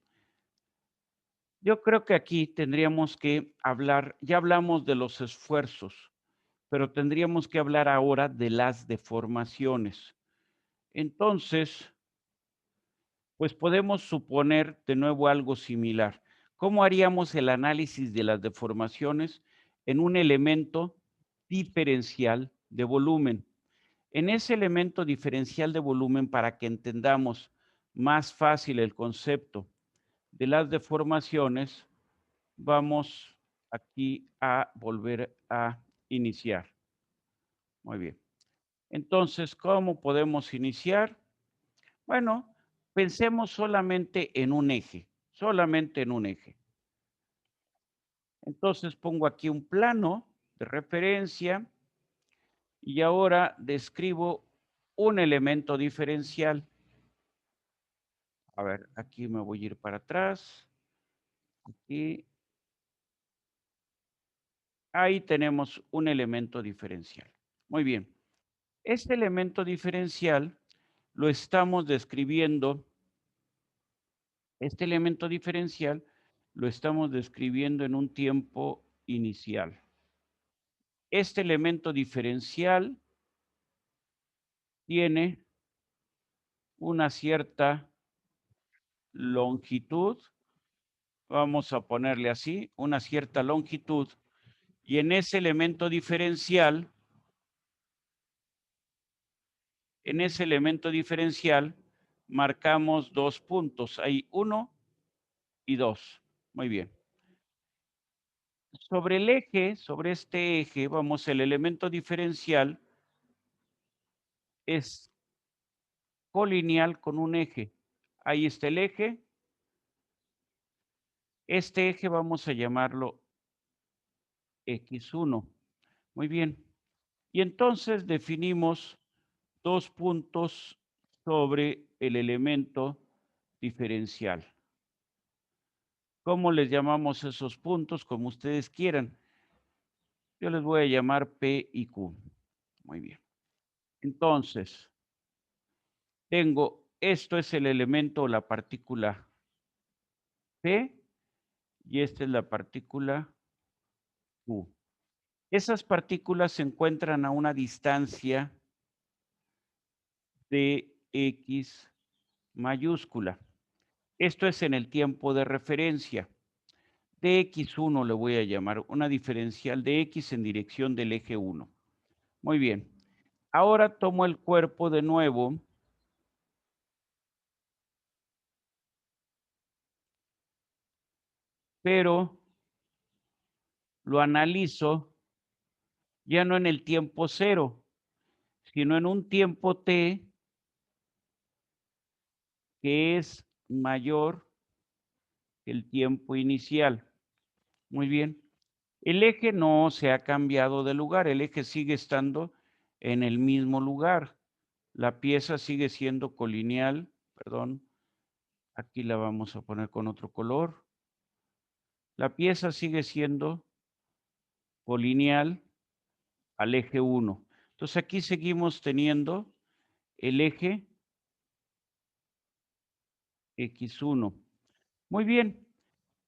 Yo creo que aquí tendríamos que hablar, ya hablamos de los esfuerzos, pero tendríamos que hablar ahora de las deformaciones. Entonces, pues podemos suponer de nuevo algo similar. ¿Cómo haríamos el análisis de las deformaciones en un elemento diferencial de volumen? En ese elemento diferencial de volumen, para que entendamos más fácil el concepto de las deformaciones, vamos aquí a volver a iniciar. Muy bien. Entonces, ¿cómo podemos iniciar? Bueno, pensemos solamente en un eje, solamente en un eje. Entonces pongo aquí un plano de referencia y ahora describo un elemento diferencial. A ver, aquí me voy a ir para atrás. Aquí. Ahí tenemos un elemento diferencial. Muy bien. Este elemento diferencial lo estamos describiendo, este elemento diferencial lo estamos describiendo en un tiempo inicial. Este elemento diferencial tiene una cierta longitud, vamos a ponerle así, una cierta longitud, y en ese elemento diferencial, marcamos 2 puntos. Hay 1 y 2. Muy bien. Sobre el eje, sobre este eje, vamos, el elemento diferencial es colineal con un eje. Ahí está el eje. Este eje vamos a llamarlo X1. Muy bien. Y entonces definimos 2 puntos sobre el elemento diferencial. ¿Cómo les llamamos esos puntos? Como ustedes quieran. Yo les voy a llamar P y Q. Muy bien. Entonces, esto es el elemento o la partícula P y esta es la partícula Q. Esas partículas se encuentran a una distancia de X mayúscula. Esto es en el tiempo de referencia. De X1 le voy a llamar una diferencial de X en dirección del eje 1. Muy bien. Ahora tomo el cuerpo de nuevo. Pero lo analizo ya no en el tiempo 0, sino en un tiempo t que es mayor que el tiempo inicial. Muy bien. El eje no se ha cambiado de lugar, el eje sigue estando en el mismo lugar. La pieza sigue siendo colineal, perdón, aquí la vamos a poner con otro color. La pieza sigue siendo colineal al eje 1. Entonces aquí seguimos teniendo el eje X1. Muy bien,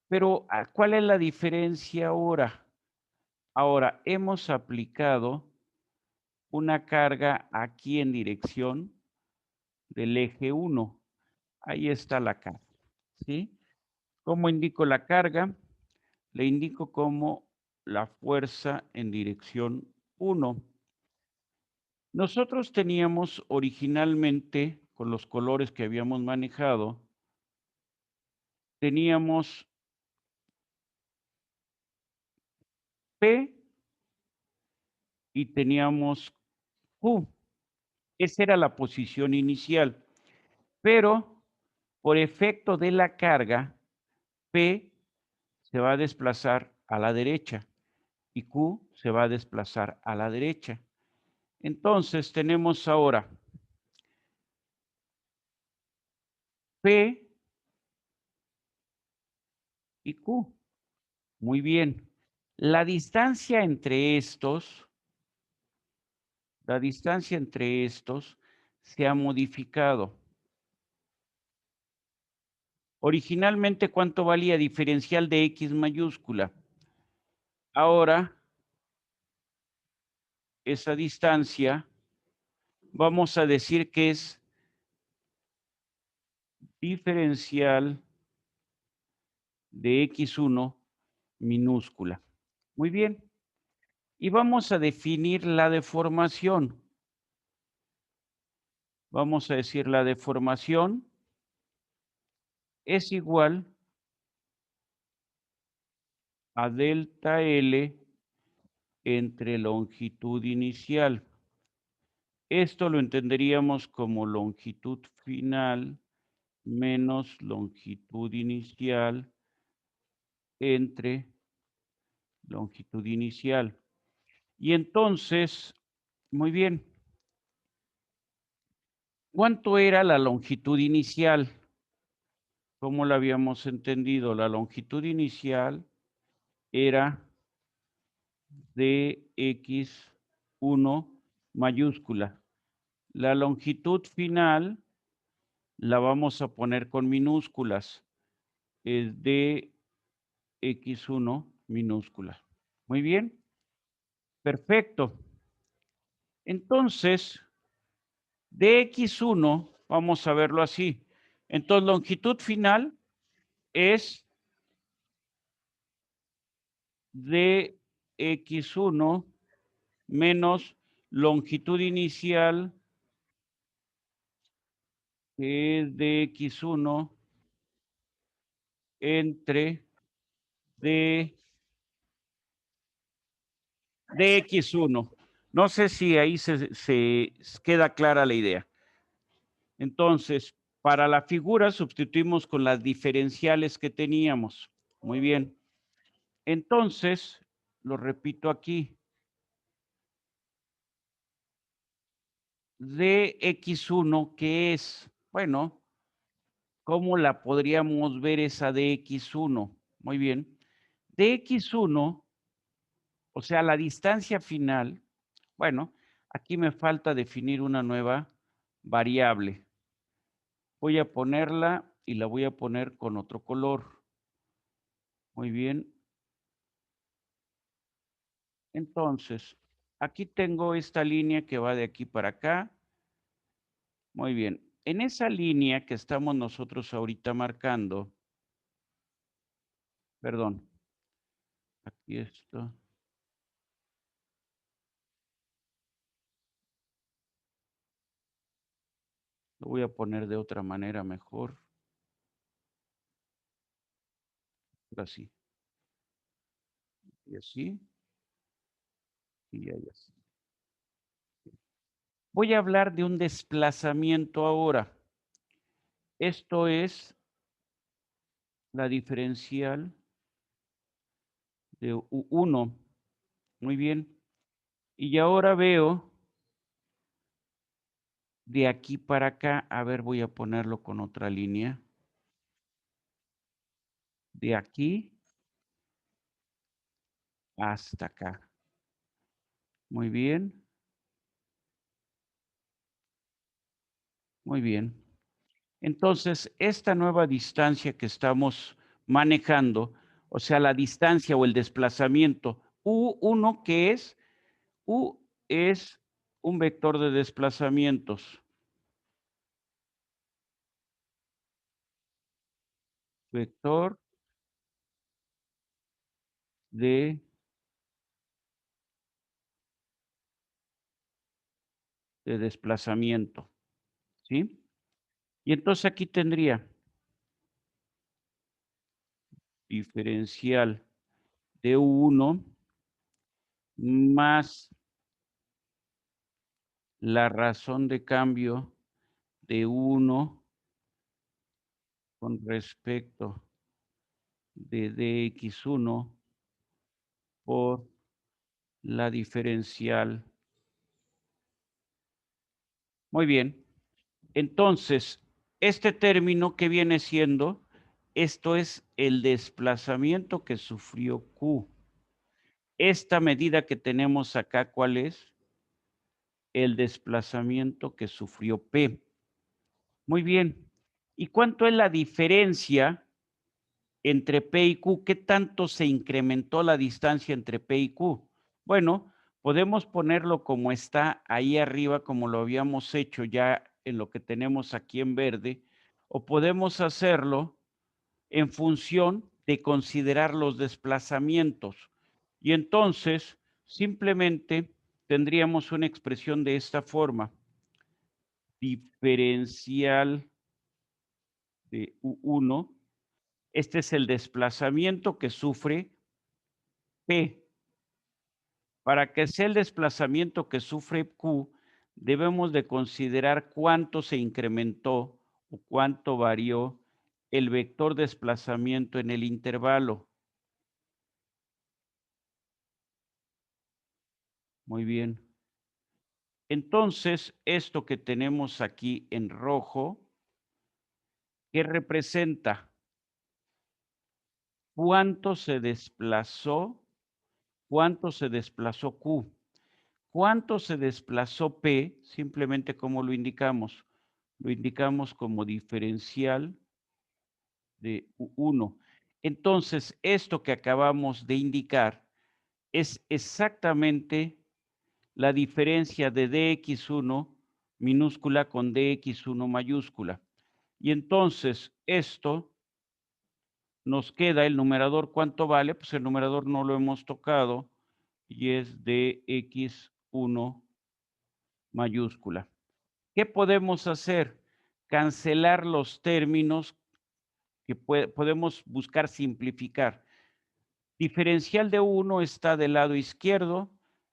pero ¿cuál es la diferencia ahora? Ahora, hemos aplicado una carga aquí en dirección del eje 1. Ahí está la carga, ¿sí? ¿Cómo indico la carga? Le indico como la fuerza en dirección 1. Nosotros teníamos originalmente, con los colores que habíamos manejado, teníamos P y teníamos Q. Esa era la posición inicial. Pero por efecto de la carga, P se va a desplazar a la derecha y Q se va a desplazar a la derecha. Entonces tenemos ahora P y Q. Muy bien. La distancia entre estos se ha modificado. Originalmente, ¿cuánto valía diferencial de X mayúscula? Ahora, esa distancia, vamos a decir que es diferencial de X1 minúscula. Muy bien. Y vamos a definir la deformación. Vamos a decir la deformación es igual a delta L entre longitud inicial. Esto lo entenderíamos como longitud final menos longitud inicial entre longitud inicial. Y entonces, muy bien, ¿cuánto era la longitud inicial? ¿Cómo la habíamos entendido? La longitud inicial era de X1 mayúscula. La longitud final la vamos a poner con minúsculas. Es de X1 minúscula. Muy bien. Perfecto. Entonces, de X1, vamos a verlo así. Entonces, longitud final es de X1 menos longitud inicial, que es de X1 entre de X1. No sé si ahí se queda clara la idea. Entonces, para la figura sustituimos con las diferenciales que teníamos. Muy bien. Entonces, lo repito aquí. De X1, ¿qué es? Bueno, ¿cómo la podríamos ver esa de X1? Muy bien. De X1, o sea, la distancia final, bueno, aquí me falta definir una nueva variable. Voy a ponerla y la voy a poner con otro color. Muy bien. Entonces, aquí tengo esta línea que va de aquí para acá. Muy bien. En esa línea que estamos nosotros ahorita marcando, perdón, aquí esto. Lo voy a poner de otra manera mejor. Así. Y así. Y ahí así. Voy a hablar de un desplazamiento ahora. Esto es la diferencial de U1. Muy bien. Y ahora veo de aquí para acá. A ver, voy a ponerlo con otra línea. De aquí hasta acá. Muy bien. Muy bien. Entonces, esta nueva distancia que estamos manejando, o sea, la distancia o el desplazamiento, U1, ¿qué es? U es un vector de desplazamientos. Vector de desplazamiento. ¿Sí? Y entonces aquí tendría diferencial de U1 más la razón de cambio de U1 con respecto de dx1 por la diferencial. Muy bien. Entonces, este término que viene siendo Esto es el desplazamiento que sufrió Q. Esta medida que tenemos acá, ¿cuál es? El desplazamiento que sufrió P. Muy bien. ¿Y cuánto es la diferencia entre P y Q? ¿Qué tanto se incrementó la distancia entre P y Q? Bueno, podemos ponerlo como está ahí arriba, como lo habíamos hecho ya en lo que tenemos aquí en verde, o podemos hacerlo en función de considerar los desplazamientos. Y entonces, simplemente tendríamos una expresión de esta forma. Diferencial de U1. Este es el desplazamiento que sufre P. Para que sea el desplazamiento que sufre Q, debemos de considerar cuánto se incrementó o cuánto varió el vector desplazamiento en el intervalo. Muy bien. Entonces, esto que tenemos aquí en rojo, ¿qué representa? ¿Cuánto se desplazó? ¿Cuánto se desplazó Q? ¿Cuánto se desplazó P? Simplemente, ¿cómo lo indicamos? Lo indicamos como diferencial de U1. Entonces, esto que acabamos de indicar es exactamente la diferencia de dx1 minúscula con dx1 mayúscula. Y entonces, esto nos queda el numerador, ¿cuánto vale? Pues el numerador no lo hemos tocado y es dx1 mayúscula. ¿Qué podemos hacer? Cancelar los términos que podemos buscar simplificar. Diferencial de 1 está del lado izquierdo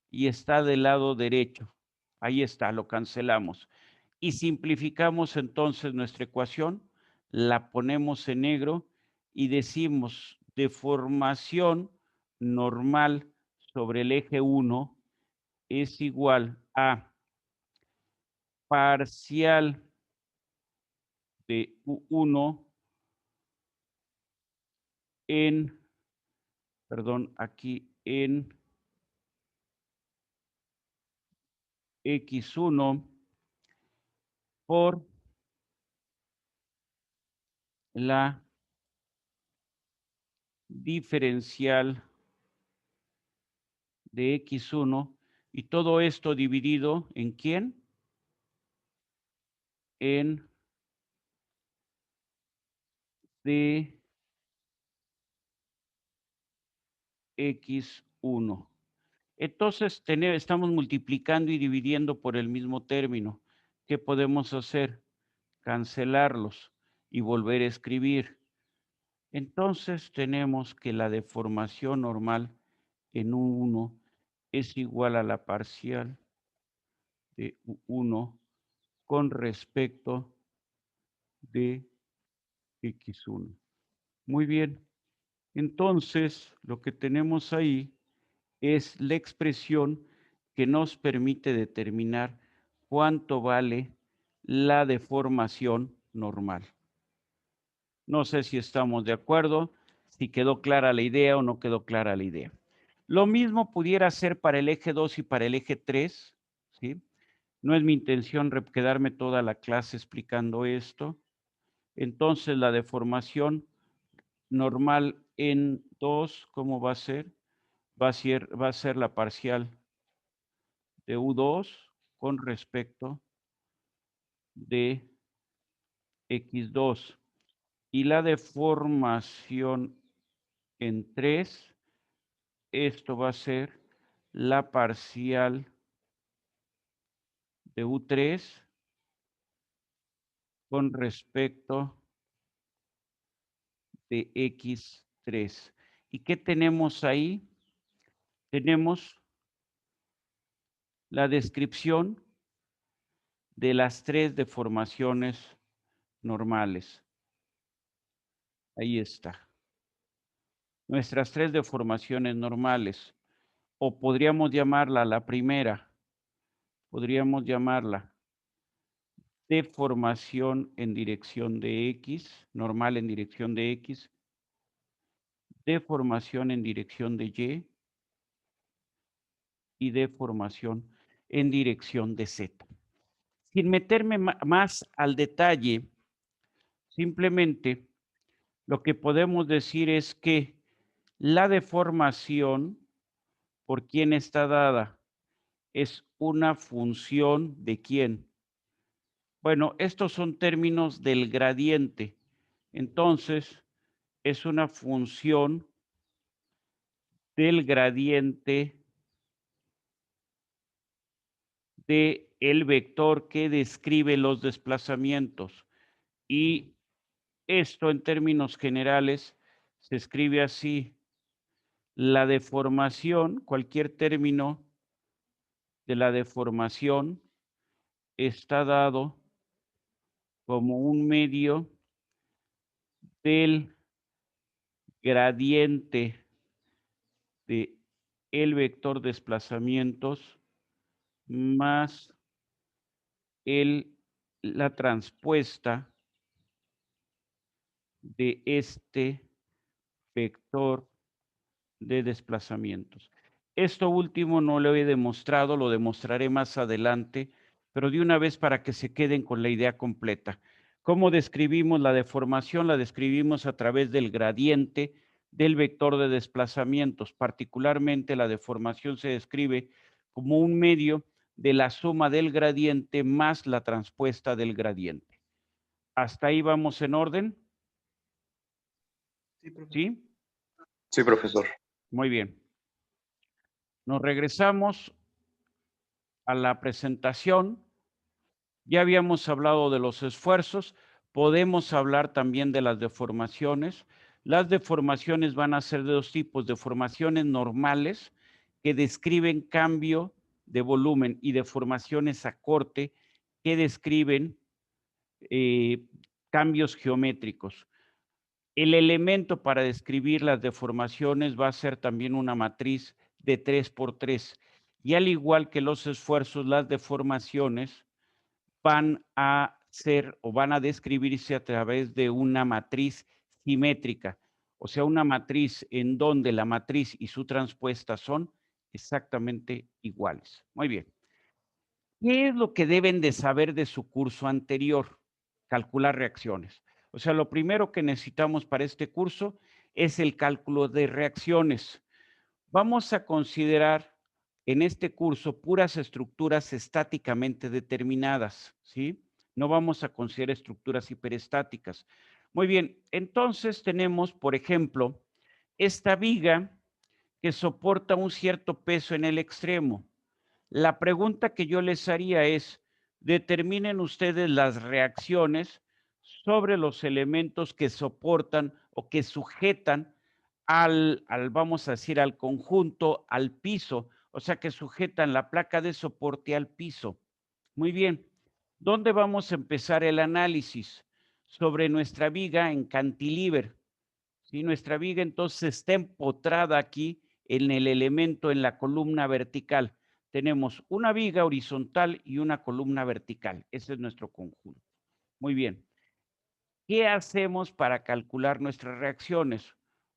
y está del lado derecho. Ahí está, lo cancelamos. Y simplificamos entonces nuestra ecuación, la ponemos en negro y decimos deformación normal sobre el eje 1 es igual a parcial de U1 en, perdón, aquí en X1 por la diferencial de X1 y todo esto dividido ¿en quién? En de X1. Entonces estamos multiplicando y dividiendo por el mismo término. ¿Qué podemos hacer? Cancelarlos y volver a escribir. Entonces tenemos que la deformación normal en U1 es igual a la parcial de U1 con respecto de X1. Muy bien. Entonces, lo que tenemos ahí es la expresión que nos permite determinar cuánto vale la deformación normal. No sé si estamos de acuerdo, si quedó clara la idea o no quedó clara la idea. Lo mismo pudiera ser para el eje 2 y para el eje 3, ¿sí? No es mi intención quedarme toda la clase explicando esto. Entonces, la deformación normal en 2, ¿cómo va a ser? Va a ser la parcial de U2 con respecto de X2. Y la deformación en 3, esto va a ser la parcial de U3 con respecto de X3. ¿Y qué tenemos ahí? Tenemos la descripción de las 3 deformaciones normales. Ahí está. Nuestras 3 deformaciones normales. O podríamos llamarla la primera. Podríamos llamarla deformación en dirección de X, normal en dirección de X, deformación en dirección de Y deformación en dirección de Z. Sin meterme más al detalle, simplemente lo que podemos decir es que la deformación, ¿por quién está dada? Es una función ¿de quién? Bueno, estos son términos del gradiente. Entonces, es una función del gradiente del vector que describe los desplazamientos. Y esto en términos generales se escribe así. La deformación, cualquier término de la deformación está dado como un medio del gradiente de el vector desplazamientos más la transpuesta de este vector de desplazamientos. Esto último no lo he demostrado, lo demostraré más adelante, pero de una vez para que se queden con la idea completa. ¿Cómo describimos la deformación? La describimos a través del gradiente del vector de desplazamientos. Particularmente la deformación se describe como un medio de la suma del gradiente más la transpuesta del gradiente. ¿Hasta ahí vamos en orden? Sí, profesor. ¿Sí? Sí, profesor. Muy bien. Nos regresamos a la presentación. Ya habíamos hablado de los esfuerzos. Podemos hablar también de las deformaciones. Las deformaciones van a ser de dos tipos: deformaciones normales, que describen cambio de volumen, y deformaciones a corte, que describen cambios geométricos. El elemento para describir las deformaciones va a ser también una matriz de 3 por 3. Y al igual que los esfuerzos, las deformaciones van a ser o van a describirse a través de una matriz simétrica. O sea, una matriz en donde la matriz y su transpuesta son exactamente iguales. Muy bien. ¿Qué es lo que deben de saber de su curso anterior? Calcular reacciones. O sea, lo primero que necesitamos para este curso es el cálculo de reacciones. Vamos a considerar en este curso puras estructuras estáticamente determinadas, ¿sí? No vamos a considerar estructuras hiperestáticas. Muy bien, entonces tenemos, por ejemplo, esta viga que soporta un cierto peso en el extremo. La pregunta que yo les haría es: determinen ustedes las reacciones sobre los elementos que soportan o que sujetan vamos a decir, al conjunto, al piso, o sea, que sujetan la placa de soporte al piso. Muy bien. ¿Dónde vamos a empezar el análisis? Sobre nuestra viga en cantilever. ¿Sí? Nuestra viga entonces está empotrada aquí en el elemento, en la columna vertical. Tenemos una viga horizontal y una columna vertical. Ese es nuestro conjunto. Muy bien. ¿Qué hacemos para calcular nuestras reacciones?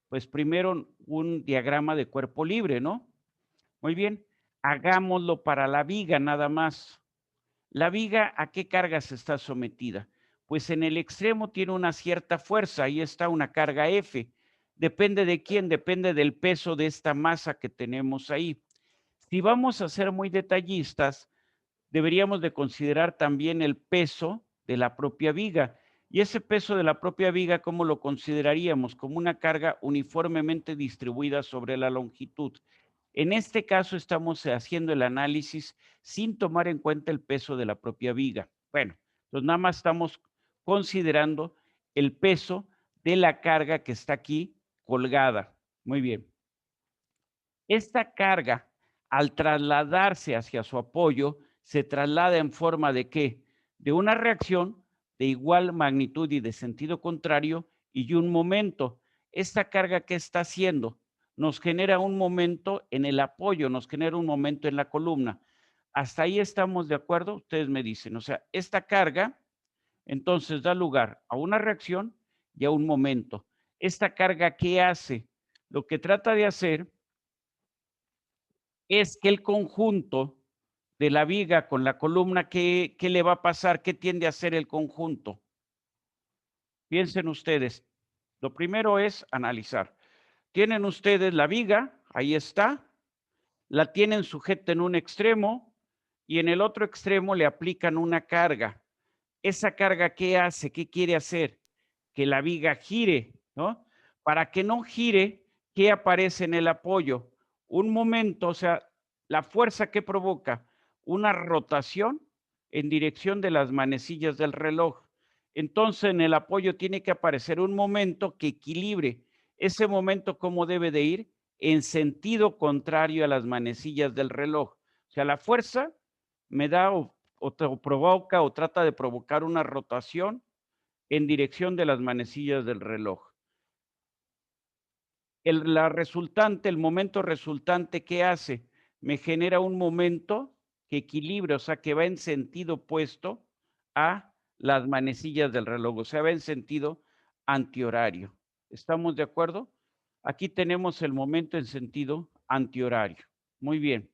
Pues primero un diagrama de cuerpo libre, ¿no? Muy bien. Hagámoslo para la viga nada más. ¿La viga a qué cargas está sometida? Pues en el extremo tiene una cierta fuerza. Ahí está una carga F. ¿Depende de quién? Depende del peso de esta masa que tenemos ahí. Si vamos a ser muy detallistas, deberíamos de considerar también el peso de la propia viga. Y ese peso de la propia viga, ¿cómo lo consideraríamos? Como una carga uniformemente distribuida sobre la longitud. En este caso estamos haciendo el análisis sin tomar en cuenta el peso de la propia viga. Bueno, pues nada más estamos considerando el peso de la carga que está aquí colgada. Muy bien. Esta carga, al trasladarse hacia su apoyo, se traslada en forma de ¿qué? De una reacción de igual magnitud y de sentido contrario y un momento. Esta carga, ¿qué está haciendo? Nos genera un momento en el apoyo, nos genera un momento en la columna. Hasta ahí estamos de acuerdo, ustedes me dicen, o sea, esta carga entonces da lugar a una reacción y a un momento. ¿Esta carga qué hace? Lo que trata de hacer es que el conjunto de la viga con la columna, ¿qué le va a pasar? ¿Qué tiende a hacer el conjunto? Piensen ustedes. Lo primero es analizar. Tienen ustedes la viga, ahí está, la tienen sujeta en un extremo y en el otro extremo le aplican una carga. ¿Esa carga qué hace? ¿Qué quiere hacer? Que la viga gire, ¿no? Para que no gire, ¿qué aparece en el apoyo? Un momento, o sea, la fuerza que provoca una rotación en dirección de las manecillas del reloj. Entonces, en el apoyo tiene que aparecer un momento que equilibre. Ese momento, ¿cómo debe de ir? En sentido contrario a las manecillas del reloj. O sea, la fuerza me da o provoca o trata de provocar una rotación en dirección de las manecillas del reloj. El momento resultante, ¿qué hace? Me genera un momento que equilibra, o sea, que va en sentido opuesto a las manecillas del reloj, o sea, va en sentido antihorario. ¿Estamos de acuerdo? Aquí tenemos el momento en sentido antihorario. Muy bien.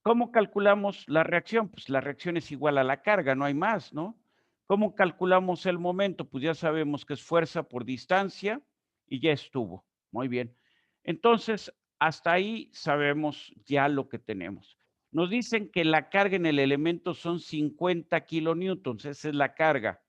¿Cómo calculamos la reacción? Pues la reacción es igual a la carga, no hay más, ¿no? ¿Cómo calculamos el momento? Pues ya sabemos que es fuerza por distancia y ya estuvo. Muy bien. Entonces, hasta ahí sabemos ya lo que tenemos. Nos dicen que la carga en el elemento son 50 kilonewtons, esa es la carga.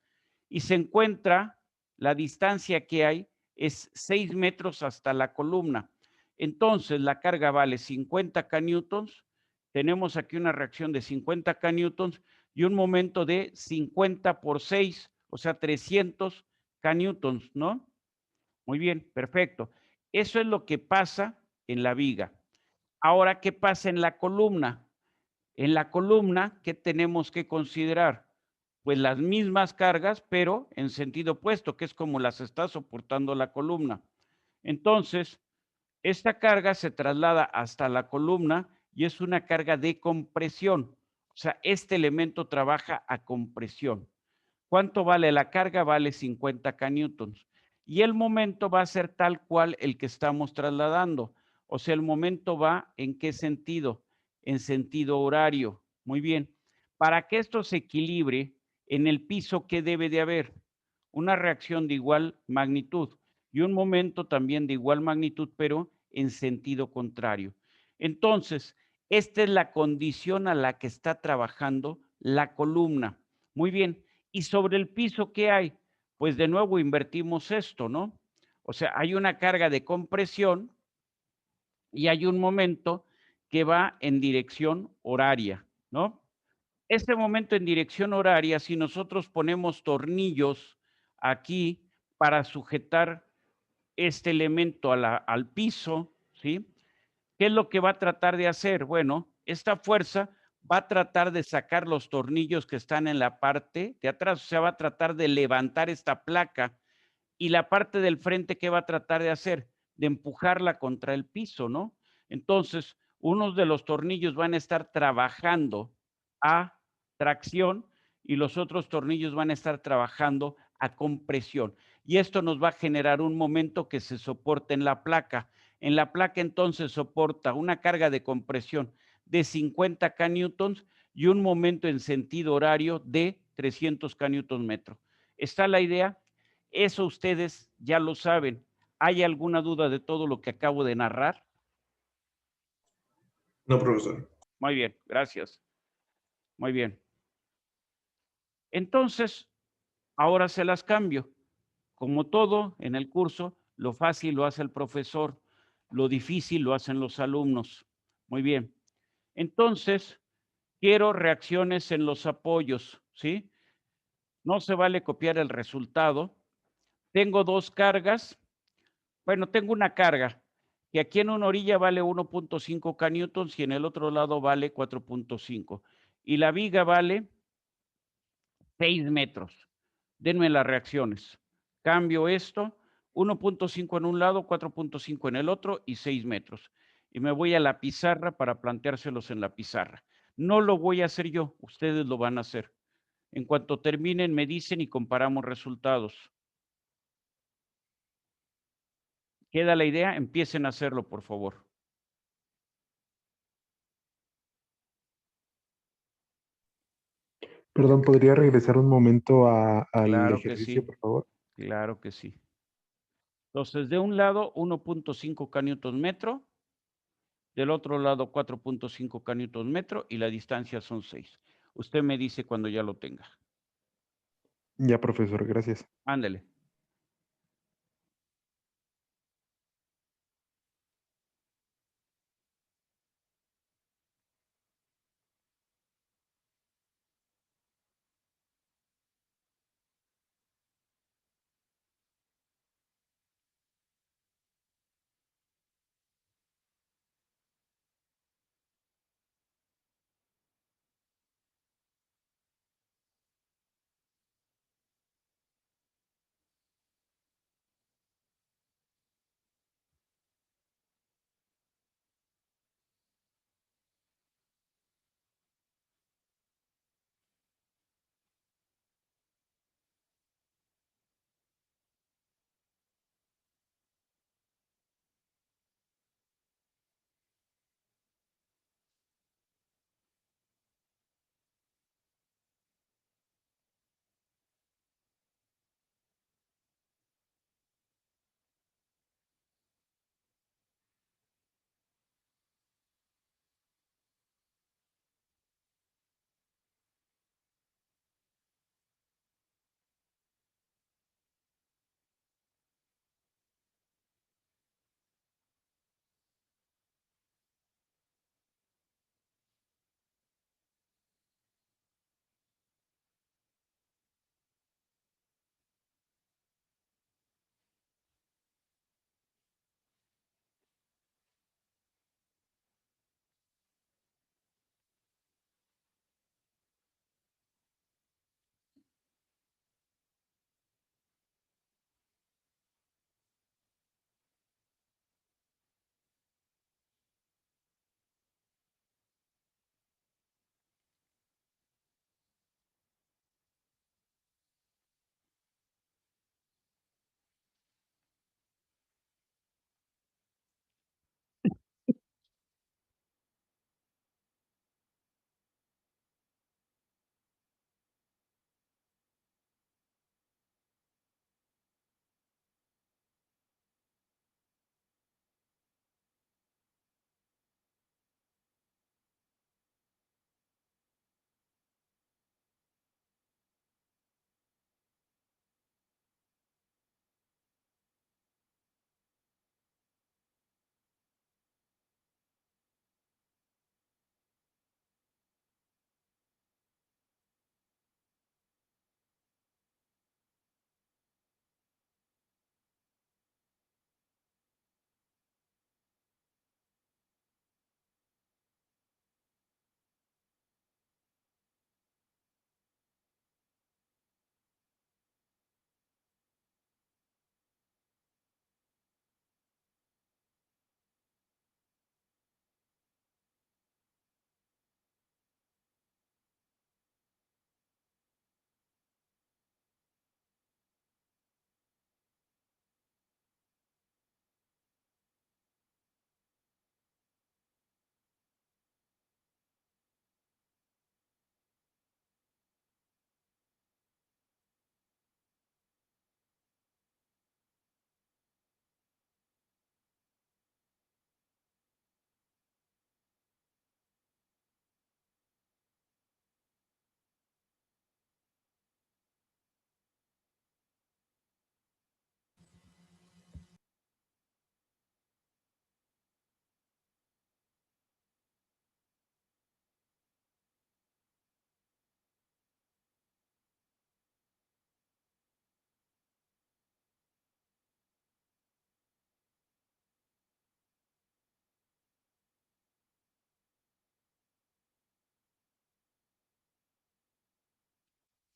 Y se encuentra, la distancia que hay es 6 metros hasta la columna. Entonces, la carga vale 50 kilonewtons. Tenemos aquí una reacción de 50 kilonewtons y un momento de 50 por 6, o sea, 300 kilonewtons, ¿no? Muy bien, perfecto. Eso es lo que pasa en la viga. Ahora, ¿qué pasa en la columna? En la columna, ¿qué tenemos que considerar? Pues las mismas cargas, pero en sentido opuesto, que es como las está soportando la columna. Entonces, esta carga se traslada hasta la columna y es una carga de compresión. O sea, este elemento trabaja a compresión. ¿Cuánto vale la carga? Vale 50 kilonewtons. Y el momento va a ser tal cual el que estamos trasladando. O sea, el momento va ¿en qué sentido? En sentido horario. Muy bien. Para que esto se equilibre, en el piso, ¿qué debe de haber? Una reacción de igual magnitud y un momento también de igual magnitud, pero en sentido contrario. Entonces, esta es la condición a la que está trabajando la columna. Muy bien. Y sobre el piso, ¿qué hay? Pues de nuevo invertimos esto, ¿no? O sea, hay una carga de compresión y hay un momento que va en dirección horaria, ¿no? Este momento en dirección horaria, si nosotros ponemos tornillos aquí para sujetar este elemento al piso, ¿sí? ¿Qué es lo que va a tratar de hacer? Bueno, esta fuerza va a tratar de sacar los tornillos que están en la parte de atrás, o sea, va a tratar de levantar esta placa y la parte del frente, ¿qué va a tratar de hacer? De empujarla contra el piso, ¿no? Entonces, unos de los tornillos van a estar trabajando a tracción y los otros tornillos van a estar trabajando a compresión. Y esto nos va a generar un momento que se soporte en la placa. En la placa entonces soporta una carga de compresión de 50 kilonewtons y un momento en sentido horario de 300 kilonewtons metro. ¿Está la idea? Eso ustedes ya lo saben. ¿Hay alguna duda de todo lo que acabo de narrar? No, profesor. Muy bien, gracias. Muy bien. Entonces, ahora se las cambio. Como todo en el curso, lo fácil lo hace el profesor, lo difícil lo hacen los alumnos. Muy bien. Entonces, quiero reacciones en los apoyos, ¿sí? No se vale copiar el resultado. Tengo dos cargas. Bueno, tengo una carga que aquí en una orilla vale 1.5 kilonewtons y en el otro lado vale 4.5. Y la viga vale 6 metros. Denme las reacciones. Cambio esto, 1.5 en un lado, 4.5 en el otro y 6 metros. Y me voy a la pizarra para planteárselos en la pizarra. No lo voy a hacer yo, ustedes lo van a hacer. En cuanto terminen, me dicen y comparamos resultados. ¿Queda la idea? Empiecen a hacerlo, por favor. Perdón, ¿podría regresar un momento al Claro que ejercicio, sí, por favor? claro que sí. Entonces, de un lado, 1.5 Newton metro, del otro lado, 4.5 Newton metro, y la distancia son 6. Usted me dice cuando ya lo tenga. Ya, profesor, gracias. Ándele.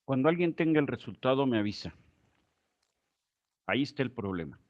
Cuando alguien tenga el resultado, me avisa. Ahí está el problema.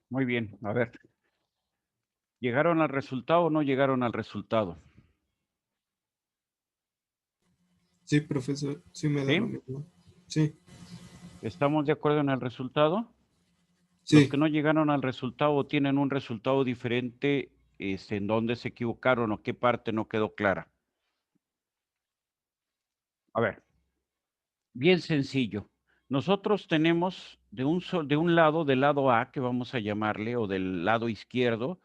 Muy bien, a ver. ¿Llegaron al resultado o no llegaron al resultado? Sí, profesor. Sí me da ¿Sí? lo mismo. Sí, ¿Estamos de acuerdo en el resultado? Los sí. que no llegaron al resultado tienen un resultado diferente, en dónde se equivocaron o qué parte no quedó clara. A ver, bien sencillo. Nosotros tenemos de un lado, del lado A, que vamos a llamarle, o del lado izquierdo,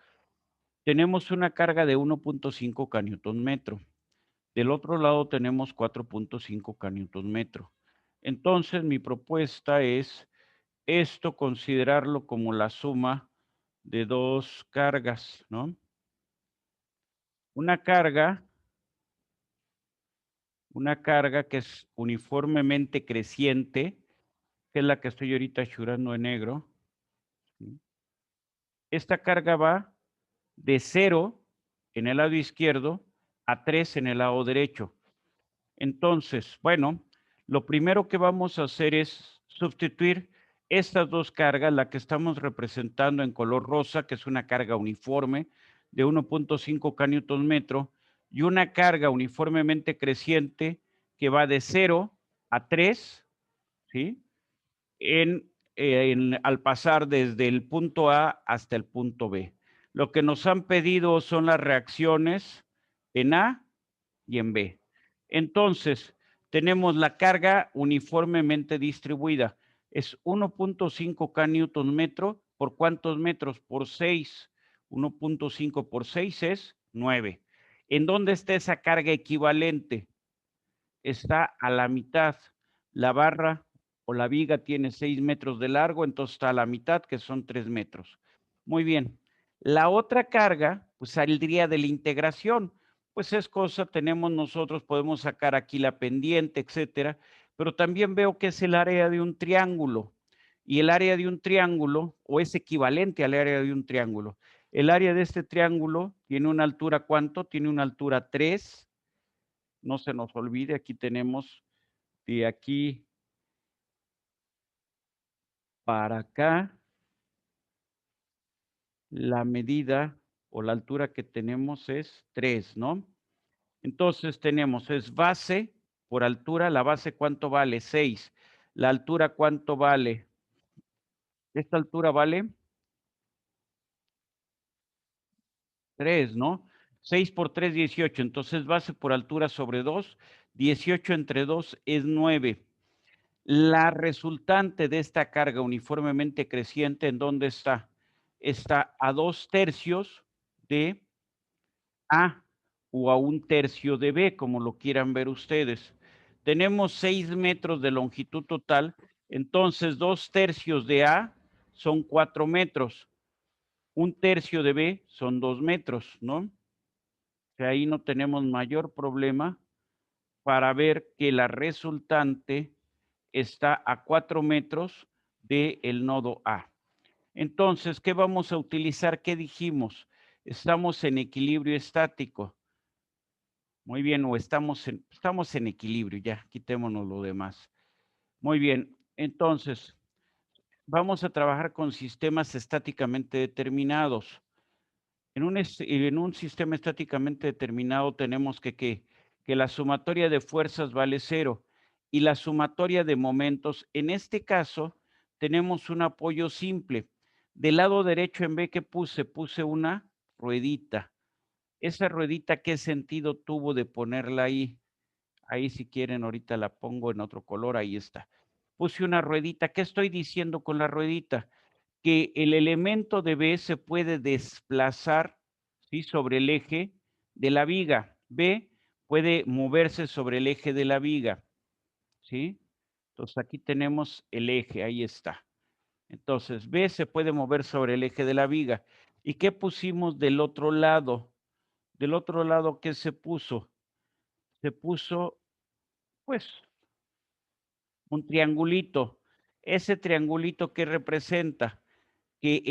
tenemos una carga de 1.5 kN. Del otro lado tenemos 4.5 kN. Entonces, mi propuesta es esto considerarlo como la suma de dos cargas, ¿no? Una carga que es uniformemente creciente, que es la que estoy ahorita churando en negro. ¿Sí? Esta carga va de 0 en el lado izquierdo a 3 en el lado derecho. Entonces, bueno, lo primero que vamos a hacer es sustituir estas dos cargas, la que estamos representando en color rosa, que es una carga uniforme de 1.5 kN, y una carga uniformemente creciente que va de 0 a 3, ¿sí? Al pasar desde el punto A hasta el punto B. Lo que nos han pedido son las reacciones en A y en B. Entonces, tenemos la carga uniformemente distribuida. Es 1.5 kN por ¿cuántos metros? Por 6. 1.5 por 6 es 9. ¿En dónde está esa carga equivalente? Está a la mitad. La barra o la viga tiene 6 metros de largo, entonces está a la mitad, que son 3 metros. Muy bien. La otra carga, pues saldría de la integración. Pues es cosa, tenemos nosotros, podemos sacar aquí la pendiente, etcétera, pero también veo que es el área de un triángulo. Y el área de un triángulo, o es equivalente al área de un triángulo. El área de este triángulo tiene una altura, ¿cuánto? Tiene una altura 3. No se nos olvide, aquí tenemos de aquí para acá la medida o la altura que tenemos es 3, ¿no? Entonces tenemos, es base por altura, la base ¿cuánto vale? 6. La altura ¿cuánto vale? Esta altura vale 3, ¿no? 6 por 3, 18. Entonces base por altura sobre 2, 18 entre 2 es 9. La resultante de esta carga uniformemente creciente, ¿en dónde está? Está a 2/3 de A o a 1/3 de B, como lo quieran ver ustedes. Tenemos 6 metros de longitud total, entonces 2/3 de A son 4 metros. 1/3 de B son 2 metros, ¿no? Que ahí no tenemos mayor problema para ver que la resultante está a 4 metros del nodo A. Entonces, ¿qué vamos a utilizar? ¿Qué dijimos? Estamos en equilibrio estático. Muy bien, o estamos en equilibrio, ya, quitémonos lo demás. Muy bien, entonces, vamos a trabajar con sistemas estáticamente determinados. En un sistema estáticamente determinado tenemos que la sumatoria de fuerzas vale 0 y la sumatoria de momentos, en este caso, tenemos un apoyo simple. Del lado derecho en B, ¿qué puse? Puse una ruedita. Esa ruedita, ¿qué sentido tuvo de ponerla ahí? Ahí si quieren, ahorita la pongo en otro color, ahí está. Puse una ruedita. ¿Qué estoy diciendo con la ruedita? Que el elemento de B se puede desplazar, ¿sí?, sobre el eje de la viga. B puede moverse sobre el eje de la viga, ¿sí? Entonces aquí tenemos el eje, ahí está. Entonces B se puede mover sobre el eje de la viga. ¿Y qué pusimos del otro lado? Del otro lado, ¿qué se puso? Se puso, pues, un triangulito. Ese triangulito, ¿qué representa? Que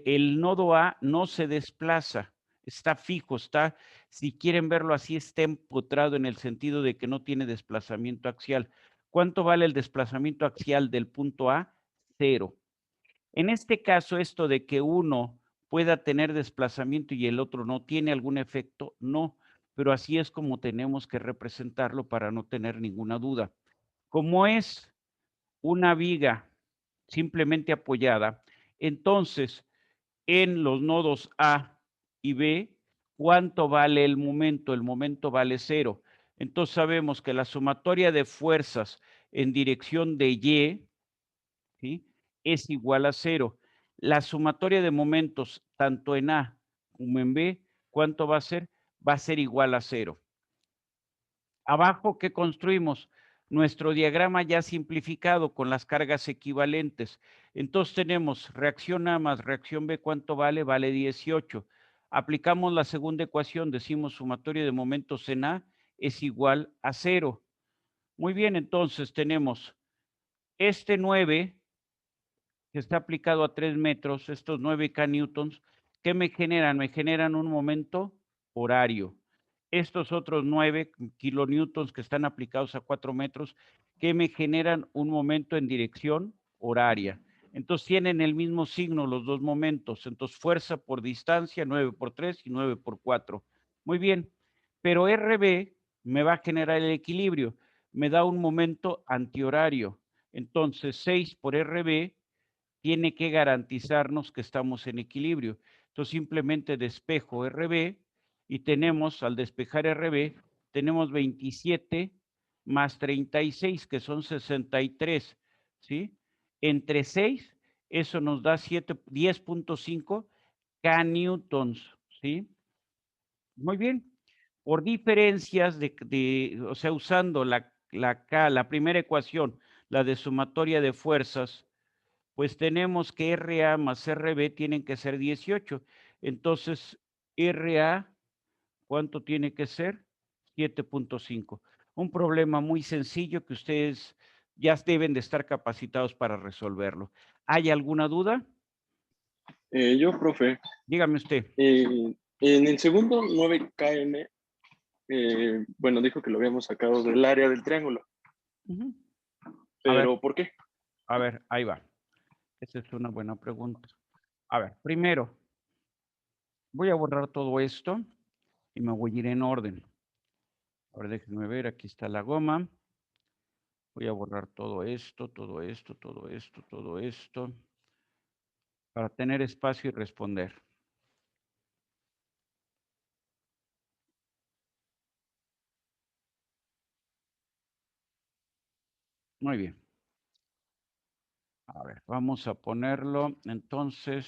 el nodo A no se desplaza, está fijo, está, si quieren verlo así, está empotrado en el sentido de que no tiene desplazamiento axial. ¿Cuánto vale el desplazamiento axial del punto A? 0. En este caso, esto de que uno pueda tener desplazamiento y el otro no tiene algún efecto, no, pero así es como tenemos que representarlo para no tener ninguna duda. Como es una viga simplemente apoyada, entonces en los nodos A y B, ¿cuánto vale el momento? El momento vale 0. Entonces sabemos que la sumatoria de fuerzas en dirección de Y, ¿sí?, es igual a 0. La sumatoria de momentos tanto en A como en B, ¿cuánto va a ser? Va a ser igual a 0. Abajo, ¿qué construimos? Nuestro diagrama ya simplificado con las cargas equivalentes. Entonces tenemos reacción A más reacción B, ¿cuánto vale? Vale 18. Aplicamos la segunda ecuación, decimos sumatoria de momentos en A es igual a 0. Muy bien, entonces tenemos este 9 que está aplicado a 3 metros, estos 9 kN, ¿qué me generan? Me generan un momento horario. Estos otros 9 kilonewtons que están aplicados a 4 metros, ¿qué me generan? Un momento en dirección horaria. Entonces tienen el mismo signo los dos momentos. Entonces fuerza por distancia, 9 por 3 y 9 por 4. Muy bien, pero RB me va a generar el equilibrio. Me da un momento antihorario. Entonces 6 por RB tiene que garantizarnos que estamos en equilibrio. Entonces simplemente despejo RB y tenemos, al despejar RB, tenemos 27 más 36, que son 63, ¿sí? Entre 6, eso nos da 10.5 kN, ¿sí? Muy bien. Por diferencias o sea, usando la primera ecuación, la de sumatoria de fuerzas, pues tenemos que RA más RB tienen que ser 18. Entonces, RA, ¿cuánto tiene que ser? 7.5. Un problema muy sencillo que ustedes ya deben de estar capacitados para resolverlo. ¿Hay alguna duda? Yo, profe, Dígame usted. en el segundo 9 kN, bueno, dijo que lo habíamos sacado del área del triángulo, Ujú. pero ¿por qué? A ver, ahí va. Esa es una buena pregunta. A ver, primero, voy a borrar todo esto y me voy a ir en orden. A ver, déjenme ver, aquí está la goma. Voy a borrar todo esto, todo esto, todo esto, todo esto, para tener espacio y responder. Muy bien. A ver, vamos a ponerlo entonces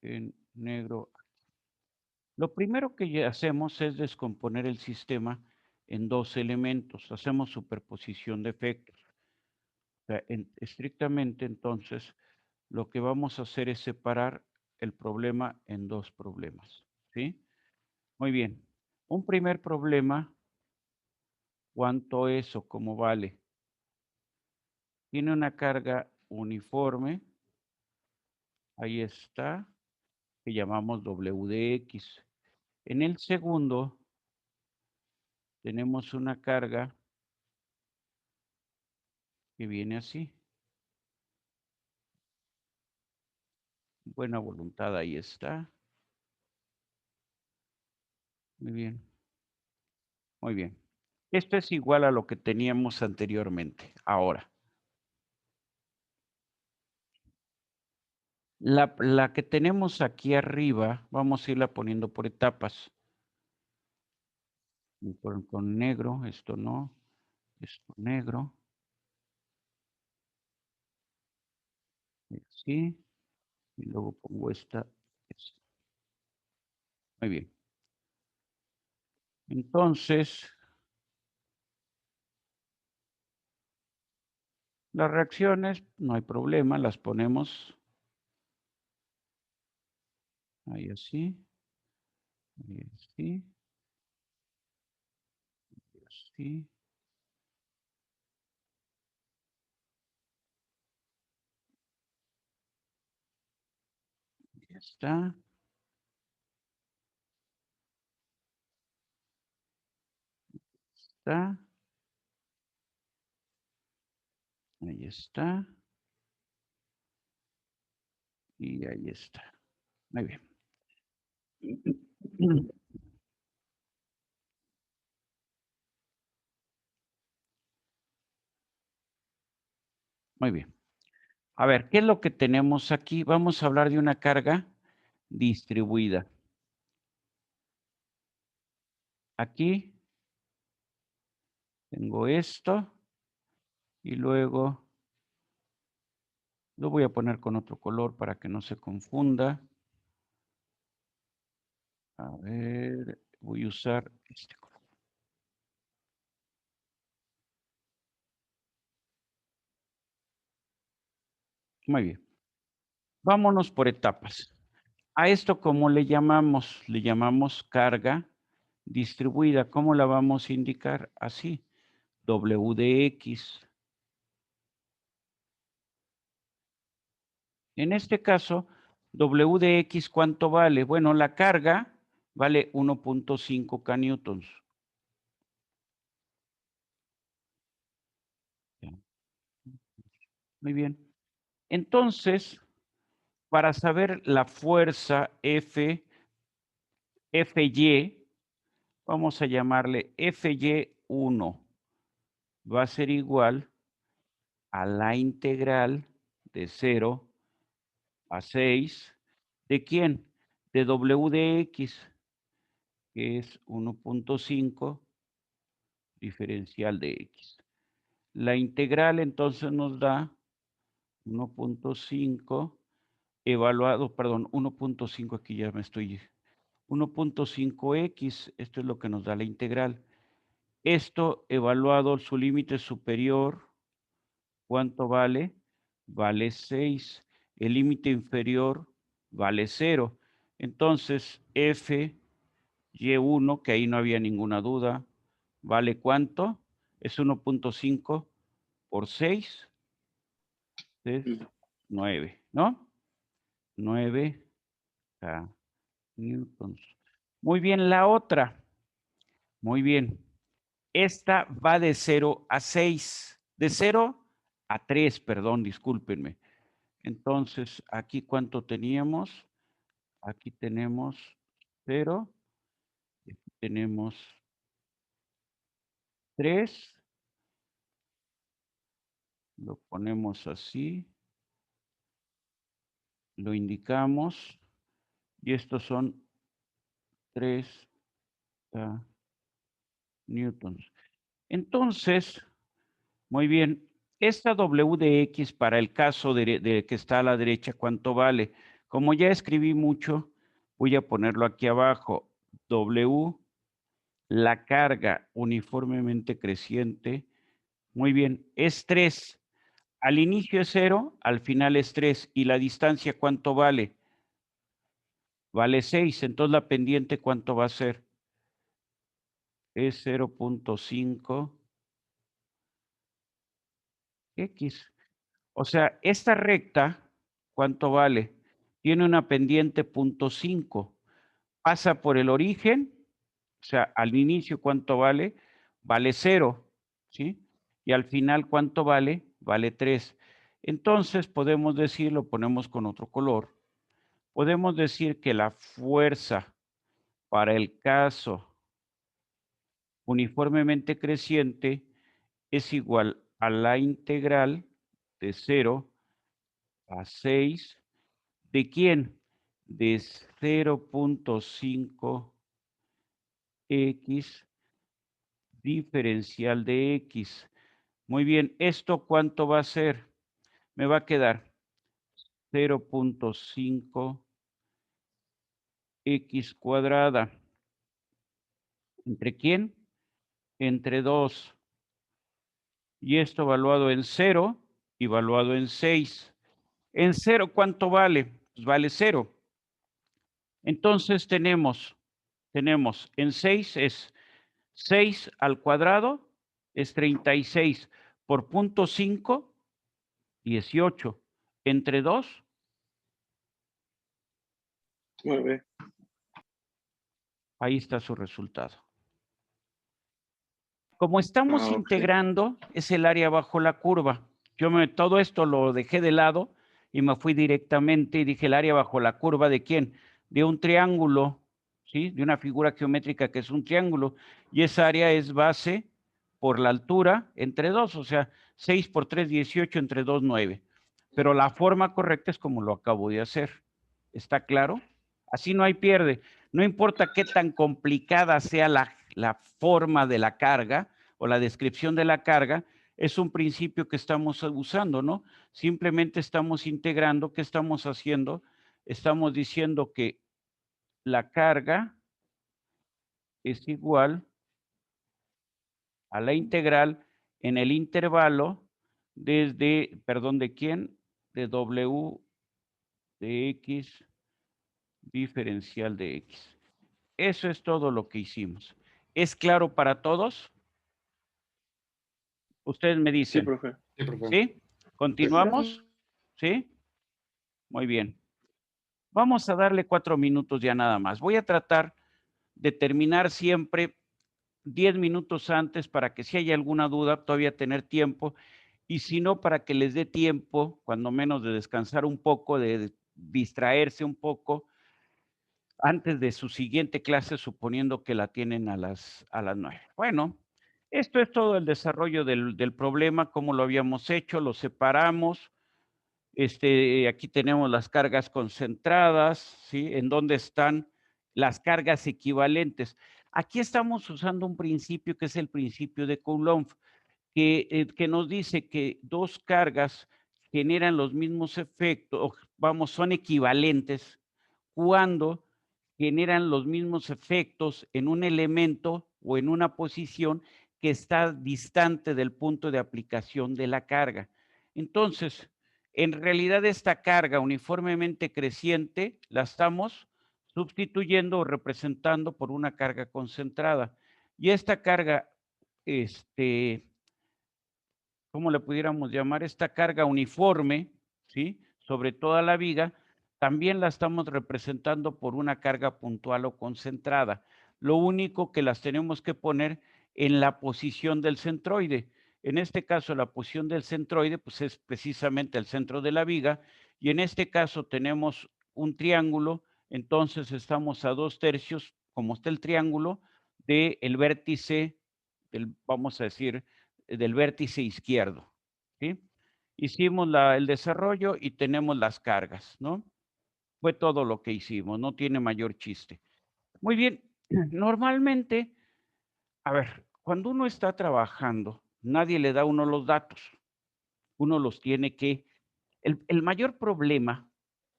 en negro. Lo primero que ya hacemos es descomponer el sistema en dos elementos. Hacemos superposición de efectos. O sea, estrictamente entonces, lo que vamos a hacer es separar el problema en dos problemas. ¿Sí? Muy bien. Un primer problema, ¿cuánto es o cómo vale? Tiene una carga uniforme, ahí está, que llamamos W de X. En el segundo, tenemos una carga que viene así. Buena voluntad, ahí está. Muy bien. Muy bien. Esto es igual a lo que teníamos anteriormente. Ahora, la que tenemos aquí arriba, vamos a irla poniendo por etapas. Con negro, esto no, esto negro. Así. Y luego pongo esta. Muy bien. Entonces, las reacciones, no hay problema, las ponemos ahí así, ahí así, ahí así. Ya está. Está. Ahí está. Y ahí está. Muy bien. Muy bien. A ver, ¿qué es lo que tenemos aquí? Vamos a hablar de una carga distribuida. Aquí tengo esto y luego lo voy a poner con otro color para que no se confunda. A ver, voy a usar este color. Muy bien. Vámonos por etapas. A esto, ¿cómo le llamamos? Le llamamos carga distribuida. ¿Cómo la vamos a indicar? Así, W de X. En este caso, W de X, ¿cuánto vale? Bueno, la carga vale 1.5 kN. Muy bien. Entonces, para saber la fuerza Fy, vamos a llamarle Fy1, va a ser igual a la integral de 0 a 6, ¿de quién? De W de X, que es 1.5 diferencial de X. La integral entonces nos da 1.5 evaluado, perdón, 1.5, aquí ya me estoy, 1.5x, esto es lo que nos da la integral. Esto evaluado su límite superior, ¿cuánto vale? Vale 6. El límite inferior vale 0. Entonces, Fy1, que ahí no había ninguna duda, ¿vale cuánto? Es 1.5 por 6, es 9, ¿no? 9 newtons. Muy bien, la otra. Muy bien. Esta va de 0 a 6. De 0 a 3, perdón, discúlpenme. Entonces, aquí ¿cuánto teníamos? Aquí tenemos 0. Aquí tenemos 3. Lo ponemos así. Lo indicamos. Y estos son 3 newtons. Entonces, muy bien, esta W de X para el caso de que está a la derecha, ¿cuánto vale? Como ya escribí mucho, voy a ponerlo aquí abajo. W, la carga uniformemente creciente. Muy bien, es 3. Al inicio es 0, al final es 3. ¿Y la distancia cuánto vale? Vale 6. Entonces la pendiente, ¿cuánto va a ser? Es 0.5 X. O sea, esta recta, ¿cuánto vale? Tiene una pendiente 0.5. Pasa por el origen, o sea, al inicio, ¿cuánto vale? Vale 0, ¿sí? Y al final, ¿cuánto vale? Vale 3. Entonces, podemos decir, lo ponemos con otro color, podemos decir que la fuerza para el caso uniformemente creciente es igual a la integral de 0 a 6. ¿De quién? De 0.5 X diferencial de X. Muy bien, ¿esto cuánto va a ser? Me va a quedar 0.5 X cuadrada. ¿Entre quién? Entre 2. Y esto evaluado en 0 y evaluado en 6. En 0, ¿cuánto vale? Pues vale 0. Entonces tenemos en 6 es 6 al cuadrado es 36 por 0.5, 18. Entre 2, 9. ahí está su resultado. Como estamos Ok. integrando, es el área bajo la curva. Todo esto lo dejé de lado y me fui directamente y dije el área bajo la curva ¿de quién? De un triángulo, ¿sí? De una figura geométrica que es un triángulo, y esa área es base por la altura entre 2, o sea, 6 por 3, 18, entre 2, 9. Pero la forma correcta es como lo acabo de hacer. ¿Está claro? Así no hay pierde. No importa qué tan complicada sea la forma de la carga o la descripción de la carga, es un principio que estamos usando, ¿no? Simplemente estamos integrando. ¿Qué estamos haciendo? Estamos diciendo que la carga es igual a la integral en el intervalo desde, perdón, ¿de quién? De W de X diferencial de X. Eso es todo lo que hicimos. ¿Es claro para todos? Ustedes me Sí, dicen. profe. Sí, profe. ¿Sí? ¿Continuamos? ¿Sí? Muy bien. Vamos a darle 4 minutos ya nada más. Voy a tratar de terminar siempre 10 minutos antes para que si hay alguna duda todavía tener tiempo, y si no, para que les dé tiempo, cuando menos, de descansar un poco, de distraerse un poco antes de su siguiente clase, suponiendo que la tienen a las 9. Bueno, esto es todo el desarrollo del problema, cómo lo habíamos hecho, lo separamos. Aquí tenemos las cargas concentradas, ¿sí? En dónde están las cargas equivalentes. Aquí estamos usando un principio que es el principio de Coulomb, que nos dice que dos cargas generan los mismos efectos, vamos, son equivalentes cuando generan los mismos efectos en un elemento o en una posición que está distante del punto de aplicación de la carga. Entonces, en realidad esta carga uniformemente creciente la estamos sustituyendo o representando por una carga concentrada. Y esta carga, ¿cómo le pudiéramos llamar? Esta carga uniforme, ¿sí? Sobre toda la viga, también la estamos representando por una carga puntual o concentrada. Lo único que las tenemos que poner en la posición del centroide. En este caso, la posición del centroide, pues es precisamente el centro de la viga, y en este caso tenemos un triángulo, entonces estamos a 2/3, como está el triángulo, del vértice, vamos a decir, del vértice izquierdo, ¿sí? Hicimos el desarrollo y tenemos las cargas, ¿no? Fue todo lo que hicimos, no tiene mayor chiste. Muy bien, normalmente, a ver, cuando uno está trabajando, nadie le da a uno los datos, uno los tiene que... El mayor problema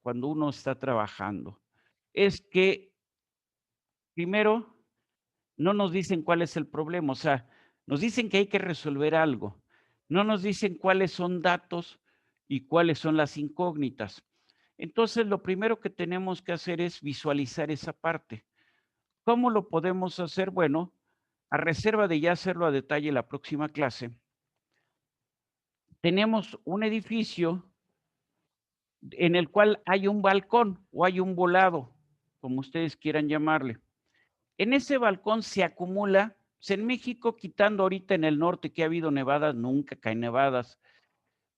cuando uno está trabajando es que, primero, no nos dicen cuál es el problema, o sea, nos dicen que hay que resolver algo, no nos dicen cuáles son datos y cuáles son las incógnitas. Entonces, lo primero que tenemos que hacer es visualizar esa parte. ¿Cómo lo podemos hacer? Bueno, a reserva de ya hacerlo a detalle la próxima clase, tenemos un edificio en el cual hay un balcón o hay un volado, como ustedes quieran llamarle. En ese balcón se acumula, pues en México, quitando ahorita en el norte que ha habido nevadas, nunca caen nevadas,